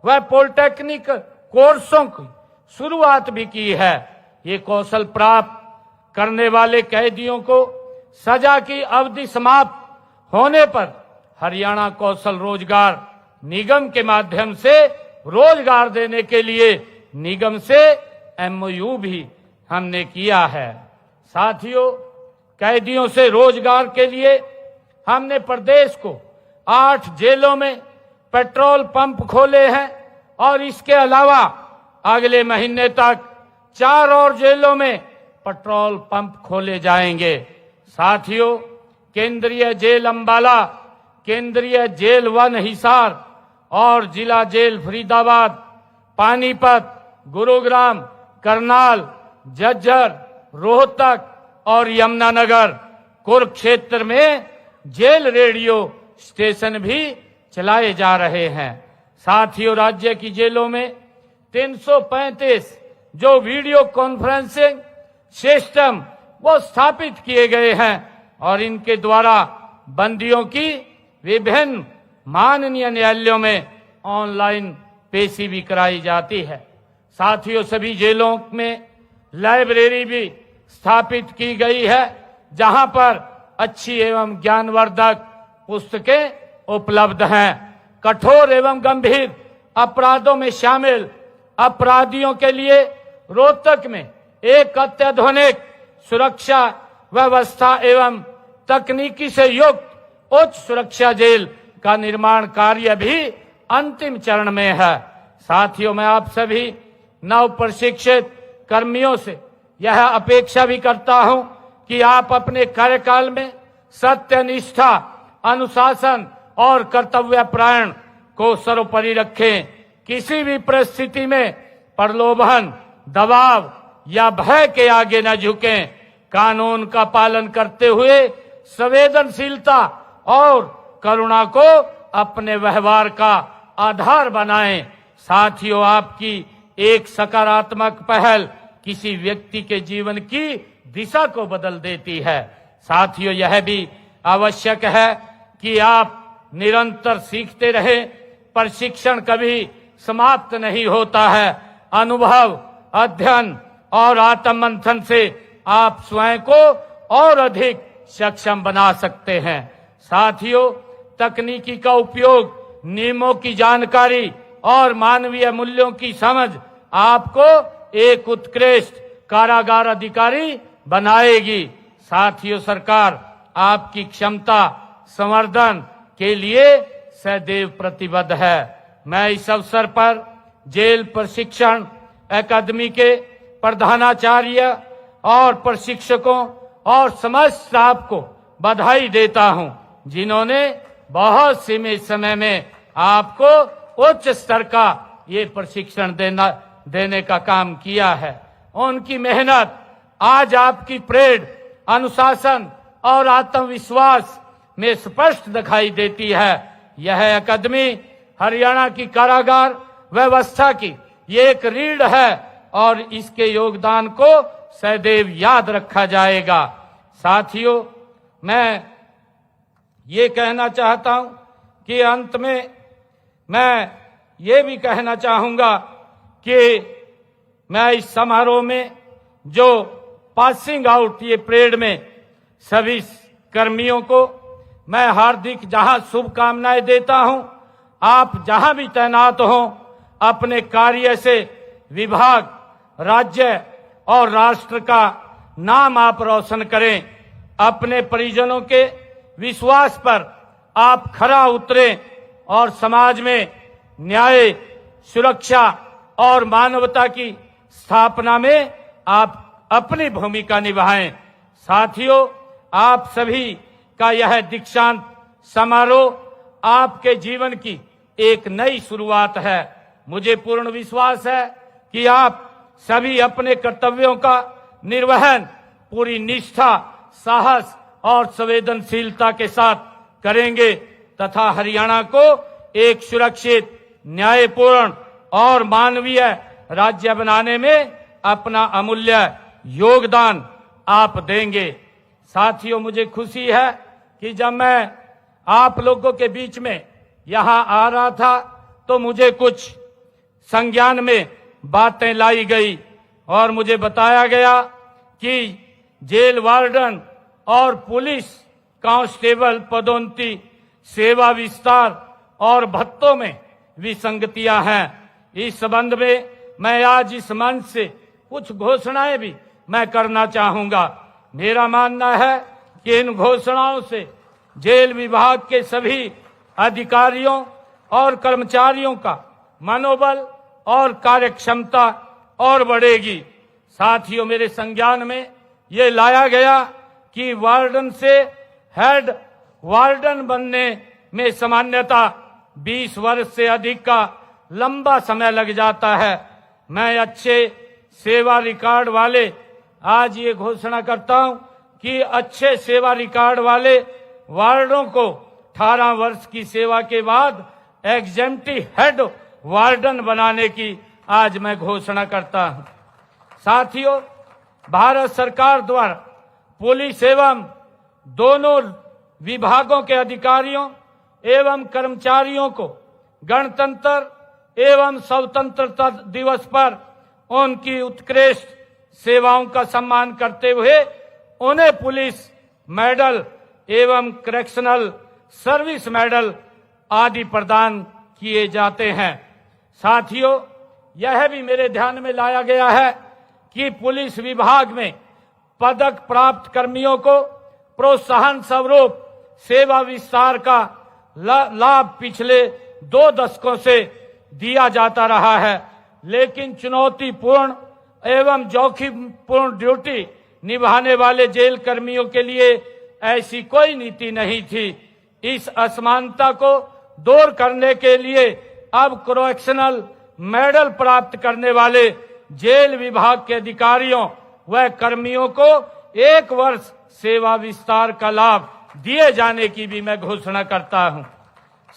व पॉलिटेक्निक कोर्सों की शुरुआत भी की है। ये कौशल प्राप्त करने वाले कैदियों को सजा की अवधि समाप्त होने पर हरियाणा कौशल रोजगार निगम के माध्यम से रोजगार देने के लिए निगम से MOU भी हमने किया है। साथियों, कैदियों से रोजगार के लिए हमने प्रदेश को 8 जेलों में पेट्रोल पंप खोले हैं और इसके अलावा अगले महीने तक 4 और जेलों में पेट्रोल पंप खोले जाएंगे। साथियों, केंद्रीय जेल अंबाला, केंद्रीय जेल 1 हिसार और जिला जेल फरीदाबाद, पानीपत, गुरुग्राम, करनाल, झज्जर, रोहतक और यमुनानगर, कुरुक्षेत्र में जेल रेडियो स्टेशन भी चलाए जा रहे हैं। साथियों, राज्य की जेलों में 335 जो वीडियो कॉन्फ्रेंसिंग सिस्टम वो स्थापित किए गए हैं और इनके द्वारा बंदियों की विभिन्न माननीय न्यायालयों में ऑनलाइन पेशी भी कराई जाती है। साथियों, सभी जेलों में लाइब्रेरी भी स्थापित की गई है जहां पर अच्छी एवं ज्ञानवर्धक पुस्तकें उपलब्ध हैं। कठोर एवं गंभीर अपराधों में शामिल अपराधियों के लिए रोहतक में एक अत्याधुनिक सुरक्षा व्यवस्था एवं तकनीकी से युक्त उच्च सुरक्षा जेल का निर्माण कार्य भी अंतिम चरण में है। साथियों, मैं आप सभी नव प्रशिक्षित कर्मियों से यह अपेक्षा भी करता हूं कि आप अपने कार्यकाल में सत्यनिष्ठा, अनुशासन और कर्तव्यपरायण को सर्वोपरि रखें। किसी भी परिस्थिति में प्रलोभन, दबाव या भय के आगे न झुकें। कानून का पालन करते हुए संवेदनशीलता और करुणा को अपने व्यवहार का आधार बनाएं। साथियों, आपकी एक सकारात्मक पहल किसी व्यक्ति के जीवन की दिशा को बदल देती है। साथियों, यह भी आवश्यक है कि आप निरंतर सीखते रहें। प्रशिक्षण कभी समाप्त नहीं होता है। अनुभव, अध्ययन और आत्ममंथन से आप स्वयं को और अधिक सक्षम बना सकते हैं। साथियों, तकनीकी का उपयोग, नियमों की जानकारी और मानवीय मूल्यों की समझ आपको एक उत्कृष्ट कारागार अधिकारी बनाएगी। साथियों, सरकार आपकी क्षमता संवर्धन के लिए सदैव प्रतिबद्ध है। मैं इस अवसर पर जेल प्रशिक्षण अकादमी के प्रधानाचार्य और प्रशिक्षकों और समस्त स्टाफ को बधाई देता हूं, जिन्होंने बहुत सीमित समय में आपको उच्च स्तर का ये प्रशिक्षण देने का काम किया है। उनकी मेहनत आज आपकी परेड, अनुशासन और आत्मविश्वास में स्पष्ट दिखाई देती है। यह अकादमी हरियाणा की कारागार व्यवस्था की ये एक रीढ़ है और इसके योगदान को सदैव याद रखा जाएगा। साथियों, मैं ये कहना चाहता हूं कि अंत में मैं ये भी कहना चाहूंगा कि मैं इस समारोह में जो पासिंग आउट ये परेड में सभी कर्मियों को मैं हार्दिक जहां शुभकामनाएं देता हूं। आप जहां भी तैनात हों, अपने कार्य से विभाग, राज्य और राष्ट्र का नाम आप रोशन करें। अपने परिजनों के विश्वास पर आप खरा उतरें और समाज में न्याय, सुरक्षा और मानवता की स्थापना में आप अपनी भूमिका निभाएं। साथियों, आप सभी का यह दीक्षांत समारोह आपके जीवन की एक नई शुरुआत है। मुझे पूर्ण विश्वास है कि आप सभी अपने कर्तव्यों का निर्वहन पूरी निष्ठा, साहस और संवेदनशीलता के साथ करेंगे तथा हरियाणा को एक सुरक्षित, न्यायपूर्ण और मानवीय राज्य बनाने में अपना अमूल्य योगदान आप देंगे। साथियों, मुझे खुशी है कि जब मैं आप लोगों के बीच में यहां आ रहा था तो मुझे कुछ संज्ञान में बातें लाई गई और मुझे बताया गया कि जेल वार्डन और पुलिस कांस्टेबल पदोन्नति, सेवा विस्तार और भत्तों में विसंगतियां हैं। इस संबंध में मैं आज इस मंच से कुछ घोषणाएं भी मैं करना चाहूंगा। मेरा मानना है कि इन घोषणाओं से जेल विभाग के सभी अधिकारियों और कर्मचारियों का मनोबल और कार्यक्षमता और बढ़ेगी। साथियों, मेरे संज्ञान में ये लाया गया कि वार्डन से हेड वार्डन बनने में सामान्यतः 20 वर्ष से अधिक का लंबा समय लग जाता है। मैं अच्छे सेवा रिकॉर्ड वाले आज ये घोषणा करता हूं कि अच्छे सेवा रिकॉर्ड वाले वार्डों को 18 वर्ष की सेवा के बाद एग्जेम्प्टी हेड वार्डन बनाने की आज मैं घोषणा करता हूं। साथियों, भारत सरकार द्वारा पुलिस एवं दोनों विभागों के अधिकारियों एवं कर्मचारियों को गणतंत्र एवं स्वतंत्रता दिवस पर उनकी उत्कृष्ट सेवाओं का सम्मान करते हुए उन्हें पुलिस मेडल एवं करेक्शनल सर्विस मेडल आदि प्रदान किए जाते हैं। साथियों, यह भी मेरे ध्यान में लाया गया है कि पुलिस विभाग में पदक प्राप्त कर्मियों को प्रोत्साहन स्वरूप सेवा विस्तार का लाभ पिछले 2 दशकों से दिया जाता रहा है, लेकिन चुनौतीपूर्ण एवं जोखिमपूर्ण ड्यूटी निभाने वाले जेल कर्मियों के लिए ऐसी कोई नीति नहीं थी। इस असमानता को दूर करने के लिए अब करेक्शनल मेडल प्राप्त करने वाले जेल विभाग के अधिकारियों व कर्मियों को 1 वर्ष सेवा विस्तार का लाभ दिए जाने की भी मैं घोषणा करता हूं।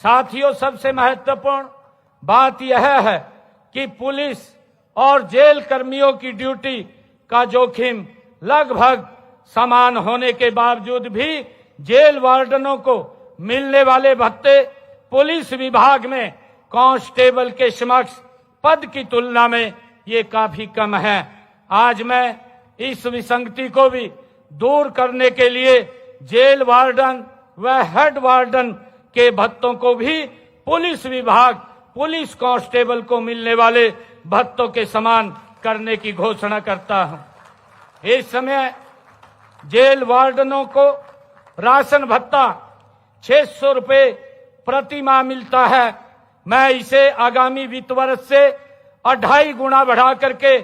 साथियों, सबसे महत्वपूर्ण बात यह है कि पुलिस और जेल कर्मियों की ड्यूटी का जोखिम लगभग समान होने के बावजूद भी जेल वार्डनों को मिलने वाले भत्ते पुलिस विभाग में कांस्टेबल के समक्ष पद की तुलना में ये काफी कम है। आज मैं इस विसंगति को भी दूर करने के लिए जेल वार्डन व हेड वार्डन के भत्तों को भी पुलिस विभाग, पुलिस कांस्टेबल को मिलने वाले भत्तों के समान करने की घोषणा करता हूं। इस समय जेल वार्डनों को राशन भत्ता 600 रुपए प्रति माह मिलता है। मैं इसे आगामी वित्त वर्ष से 2.5 गुना बढ़ा करके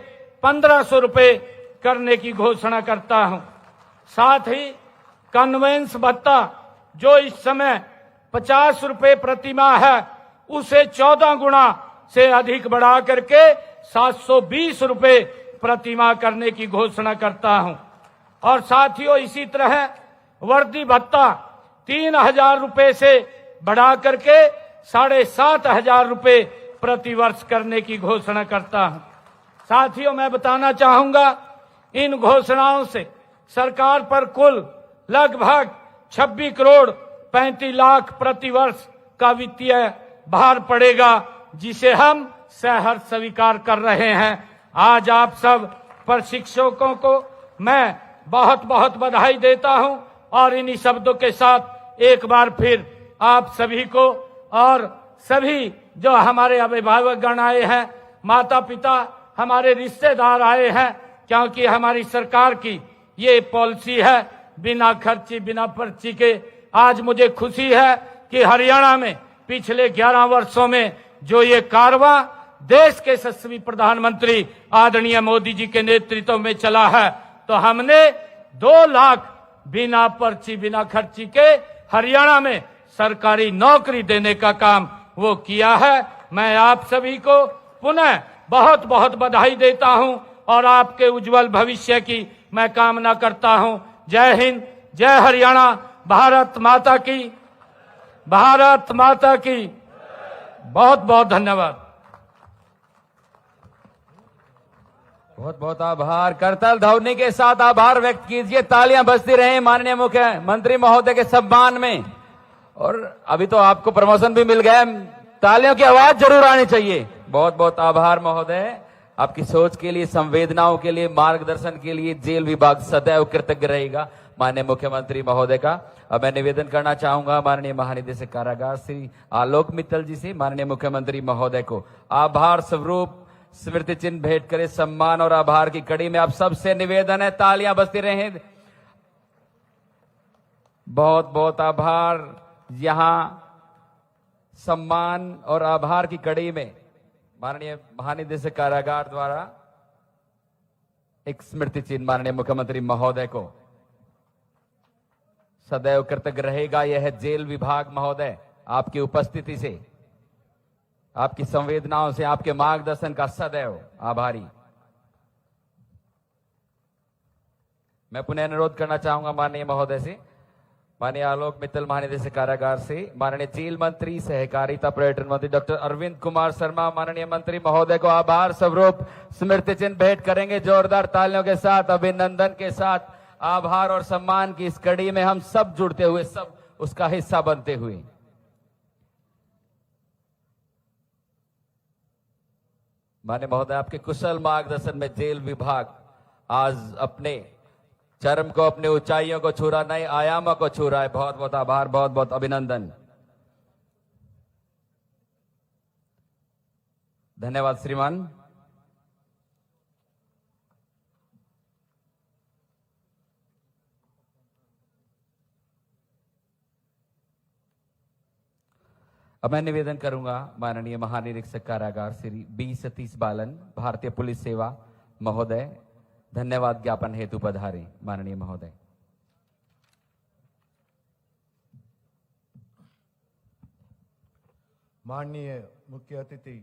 1500 रुपए करने की घोषणा करता हूं। साथ ही कन्वेंस भत्ता जो इस समय 50 रुपए प्रति माह है, उसे 14 गुना से अधिक बढ़ा करके 720 रुपए प्रति माह करने की घोषणा करता हूं। और साथियों, इसी तरह वर्दी भत्ता 3000 रुपए से बढ़ा करके 7500 रुपए प्रति वर्ष करने की घोषणा करता हूं। साथियों, मैं बताना चाहूंगा, इन घोषणाओं से सरकार पर कुल लगभग 26 करोड़ 35 लाख प्रति वर्ष का वित्तीय भार पड़ेगा, जिसे हम सहर्ष स्वीकार कर रहे हैं। आज आप सब प्रशिक्षकों को मैं बहुत बहुत बधाई देता हूं और इन्हीं शब्दों के साथ एक बार फिर आप सभी को और सभी जो हमारे अभिभावक गण आए हैं, माता पिता, हमारे रिश्तेदार आए हैं, क्योंकि हमारी सरकार की ये पॉलिसी है बिना खर्ची बिना पर्ची के आज मुझे खुशी है कि हरियाणा में पिछले 11 वर्षों में जो ये कारवां देश के यशस्वी प्रधानमंत्री आदरणीय मोदी जी के नेतृत्व में चला है, तो हमने 2 लाख बिना पर्ची बिना खर्ची के हरियाणा में सरकारी नौकरी देने का काम वो किया है। मैं आप सभी को पुनः बहुत बहुत बधाई देता हूं और आपके उज्जवल भविष्य की मैं कामना करता हूं। जय हिंद, जय हरियाणा, भारत माता की, भारत माता की। बहुत बहुत धन्यवाद। बहुत बहुत आभार। करतल ध्वनि के साथ आभार व्यक्त कीजिए। तालियां बजती रहे माननीय मुख्यमंत्री महोदय के सम्मान में। और अभी तो आपको प्रमोशन भी मिल गया, तालियों की आवाज जरूर आनी चाहिए। बहुत बहुत आभार महोदय, आपकी सोच के लिए, संवेदनाओं के लिए, मार्गदर्शन के लिए जेल विभाग सदैव कृतज्ञ रहेगा माननीय मुख्यमंत्री महोदय का। अब मैं निवेदन करना चाहूंगा माननीय महानिदेशक कारागार श्री आलोक मित्तल जी से माननीय मुख्यमंत्री महोदय को आभार स्वरूप स्मृति चिन्ह भेंट करें। सम्मान और आभार की कड़ी में आप सबसे निवेदन है, तालियां बजती रहें। बहुत बहुत आभार। यहां सम्मान और आभार की कड़ी में माननीय महानिदेशक कारागार द्वारा एक स्मृति चिन्ह माननीय मुख्यमंत्री महोदय को सदैव कृतज्ञ रहेगा। यह जेल विभाग महोदय आपकी उपस्थिति से, आपकी संवेदनाओं से, आपके मार्गदर्शन का सदैव आभारी। मैं पुनः अनुरोध करना चाहूंगा माननीय महोदय से, माननीय आलोक मित्तल महानिदेशक कारागार से माननीय जेल मंत्री, सहकारिता पर्यटन मंत्री डॉक्टर अरविंद कुमार शर्मा माननीय मंत्री महोदय को आभार स्वरूप स्मृति चिन्ह भेंट करेंगे। जोरदार तालियों के साथ, अभिनंदन के साथ, आभार और सम्मान की इस कड़ी में हम सब जुड़ते हुए, सब उसका हिस्सा बनते हुए। माननीय महोदय, आपके कुशल मार्गदर्शन में जेल विभाग आज अपने चरम को, अपने ऊंचाइयों को छू रहा, नए आयामों को छू रहा है। बहुत बहुत आभार, बहुत बहुत अभिनंदन, धन्यवाद श्रीमान। अब मैं निवेदन करूंगा माननीय महानिरीक्षक कारागार श्री बी सतीश बालन, भारतीय पुलिस सेवा महोदय, धन्यवाद ज्ञापन हेतु पधारे। माननीय महोदय। माननीय मुख्य अतिथि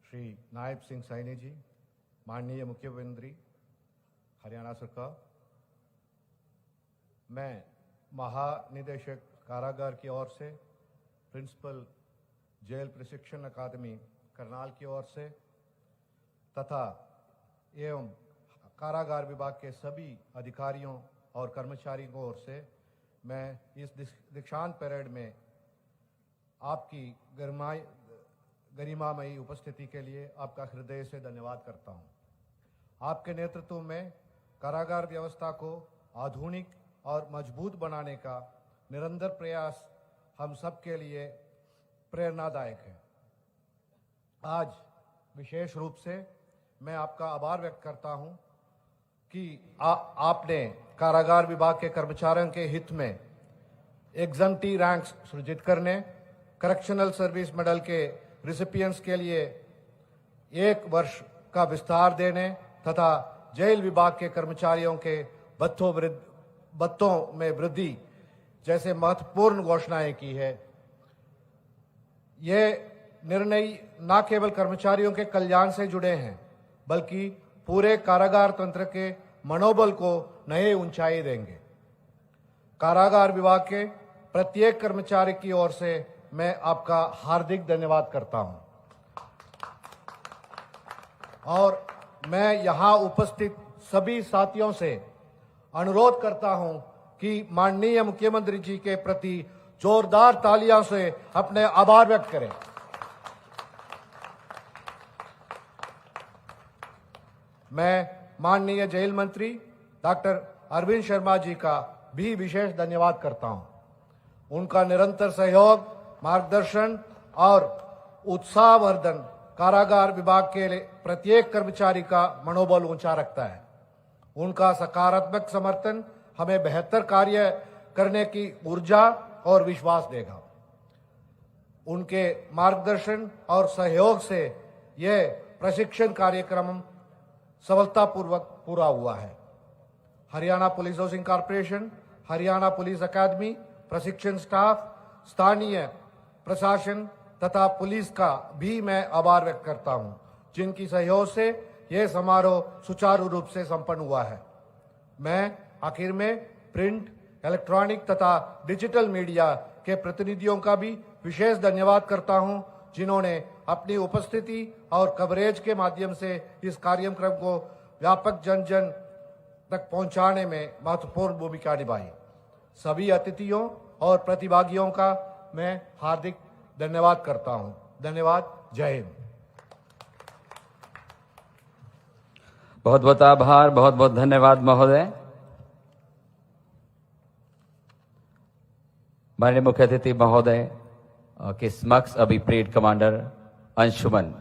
श्री नायब सिंह सैनी जी, माननीय मुख्यमंत्री हरियाणा सरकार, मैं महानिदेशक कारागार की ओर से, प्रिंसिपल जेल प्रशिक्षण अकादमी करनाल की ओर से तथा एवं कारागार विभाग के सभी अधिकारियों और कर्मचारियों की ओर से मैं इस दीक्षांत परेड में आपकी गरिमामयी उपस्थिति के लिए आपका हृदय से धन्यवाद करता हूं। आपके नेतृत्व में कारागार व्यवस्था को आधुनिक और मजबूत बनाने का निरंतर प्रयास हम सब के लिए प्रेरणादायक है। आज विशेष रूप से मैं आपका आभार व्यक्त करता हूं कि आपने कारागार विभाग के कर्मचारियों के हित में एग्जम्प्टी रैंक्स सृजित करने, करेक्शनल सर्विस मेडल के रिसिपिएंट्स के लिए 1 वर्ष का विस्तार देने तथा जेल विभाग के कर्मचारियों के भत्तों में वृद्धि जैसे महत्वपूर्ण घोषणाएं की है। ये निर्णय न केवल कर्मचारियों के कल्याण से जुड़े हैं बल्कि पूरे कारागार तंत्र के मनोबल को नए ऊंचाई देंगे। कारागार विभाग के प्रत्येक कर्मचारी की ओर से मैं आपका हार्दिक धन्यवाद करता हूं और मैं यहां उपस्थित सभी साथियों से अनुरोध करता हूं कि माननीय मुख्यमंत्री जी के प्रति जोरदार तालियों से अपने आभार व्यक्त करें। मैं माननीय जेल मंत्री डॉक्टर अरविंद शर्मा जी का भी विशेष धन्यवाद करता हूं। उनका निरंतर सहयोग, मार्गदर्शन और उत्साहवर्धन कारागार विभाग के प्रत्येक कर्मचारी का मनोबल ऊंचा रखता है। उनका सकारात्मक समर्थन हमें बेहतर कार्य करने की ऊर्जा और विश्वास देगा। उनके मार्गदर्शन और सहयोग से यह प्रशिक्षण कार्यक्रम सफलतापूर्वक पूरा हुआ है। Haryana police housing corporation, Haryana police अकादमी, प्रशिक्षण स्टाफ, स्थानीय प्रशासन तथा पुलिस का भी मैं आभार व्यक्त करता हूं, जिनकी सहयोग से यह समारोह सुचारू रूप से संपन्न हुआ है। मैं आखिर में प्रिंट, इलेक्ट्रॉनिक तथा डिजिटल मीडिया के प्रतिनिधियों का भी विशेष धन्यवाद करता हूं, जिन्होंने अपनी उपस्थिति और कवरेज के माध्यम से इस कार्यक्रम को व्यापक जन जन तक पहुंचाने में महत्वपूर्ण भूमिका निभाई। सभी अतिथियों और प्रतिभागियों का मैं हार्दिक धन्यवाद करता हूं। धन्यवाद। जय हिंद। बहुत बहुत आभार, बहुत बहुत धन्यवाद महोदय। माननीय मुख्य अतिथि महोदय के समक्ष अभी परेड कमांडर अंशुमन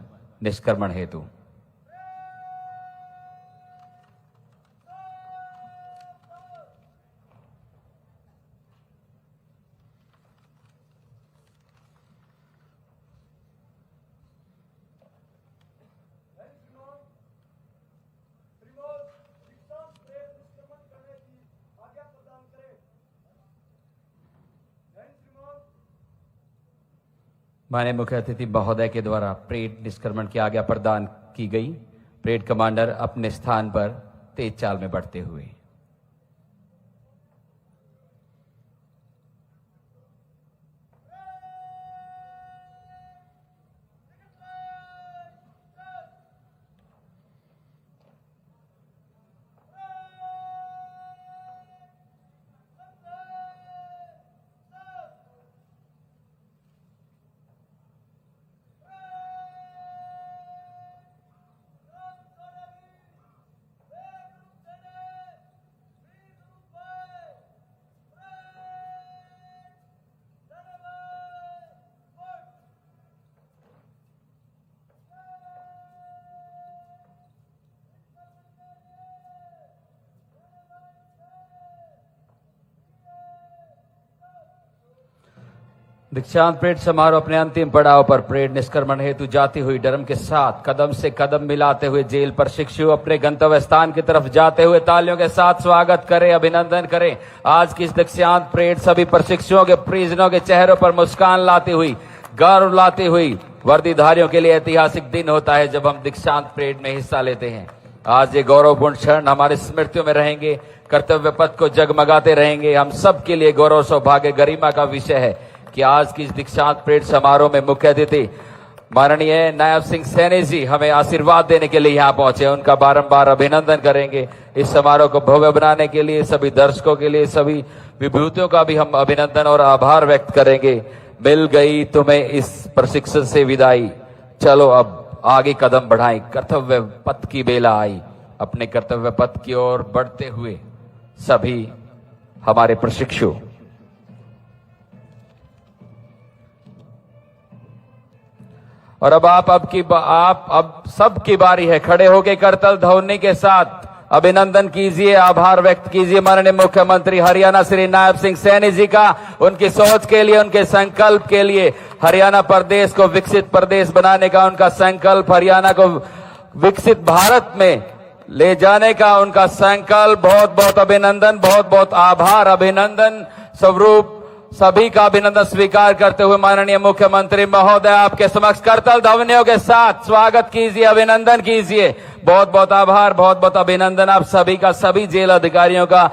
निष्क्रमण हेतु। माननीय मुख्य अतिथि महोदय के द्वारा परेड निष्क्रमण की आज्ञा प्रदान की गई। परेड कमांडर अपने स्थान पर तेज चाल में बढ़ते हुए। दीक्षांत परेड समारोह अपने अंतिम पड़ाव पर परेड निष्क्रमण हेतु जाती हुई डरम के साथ कदम से कदम मिलाते हुए जेल प्रशिक्षु अपने गंतव्य स्थान की तरफ जाते हुए तालियों के साथ स्वागत करें, अभिनंदन करें। आज की इस दीक्षांत परेड सभी प्रशिक्षुओं के, परिजनों के चेहरों पर मुस्कान लाती हुई, गर्व लाती हुई वर्दीधारियों के लिए ऐतिहासिक दिन होता है जब हम दीक्षांत परेड में हिस्सा लेते हैं। आज ये गौरवपूर्ण क्षण हमारी स्मृतियों में रहेंगे, कर्तव्य पथ को जगमगाते रहेंगे। हम सबके लिए गौरव, सौभाग्य, गरिमा का विषय है कि आज की इस दीक्षांत परेड समारोह में मुख्य अतिथि माननीय नायब सिंह सैनी जी हमें आशीर्वाद देने के लिए यहाँ पहुंचे। उनका बारंबार अभिनंदन करेंगे। इस समारोह को भव्य बनाने के लिए सभी दर्शकों के लिए, सभी विभूतियों का भी हम अभिनंदन और आभार व्यक्त करेंगे। मिल गई तुम्हें इस प्रशिक्षण से विदाई, चलो अब आगे कदम बढ़ाएं, कर्तव्य पथ की बेला आई। अपने कर्तव्य पथ की ओर बढ़ते हुए सभी हमारे प्रशिक्षु और अब सबकी बारी है। खड़े होकर करतल ध्वनि के साथ अभिनंदन कीजिए, आभार व्यक्त कीजिए माननीय मुख्यमंत्री हरियाणा श्री नायब सिंह सैनी जी का, उनकी सोच के लिए, उनके संकल्प के लिए, हरियाणा प्रदेश को विकसित प्रदेश बनाने का उनका संकल्प, हरियाणा को विकसित भारत में ले जाने का उनका संकल्प। बहुत बहुत अभिनंदन, बहुत बहुत आभार। अभिनंदन स्वरूप सभी का अभिनंदन स्वीकार करते हुए माननीय मुख्यमंत्री महोदय आपके समक्ष करतल ध्वनियों के साथ स्वागत कीजिए, अभिनंदन कीजिए। बहुत बहुत आभार, बहुत बहुत अभिनंदन आप सभी का, सभी जेल अधिकारियों का।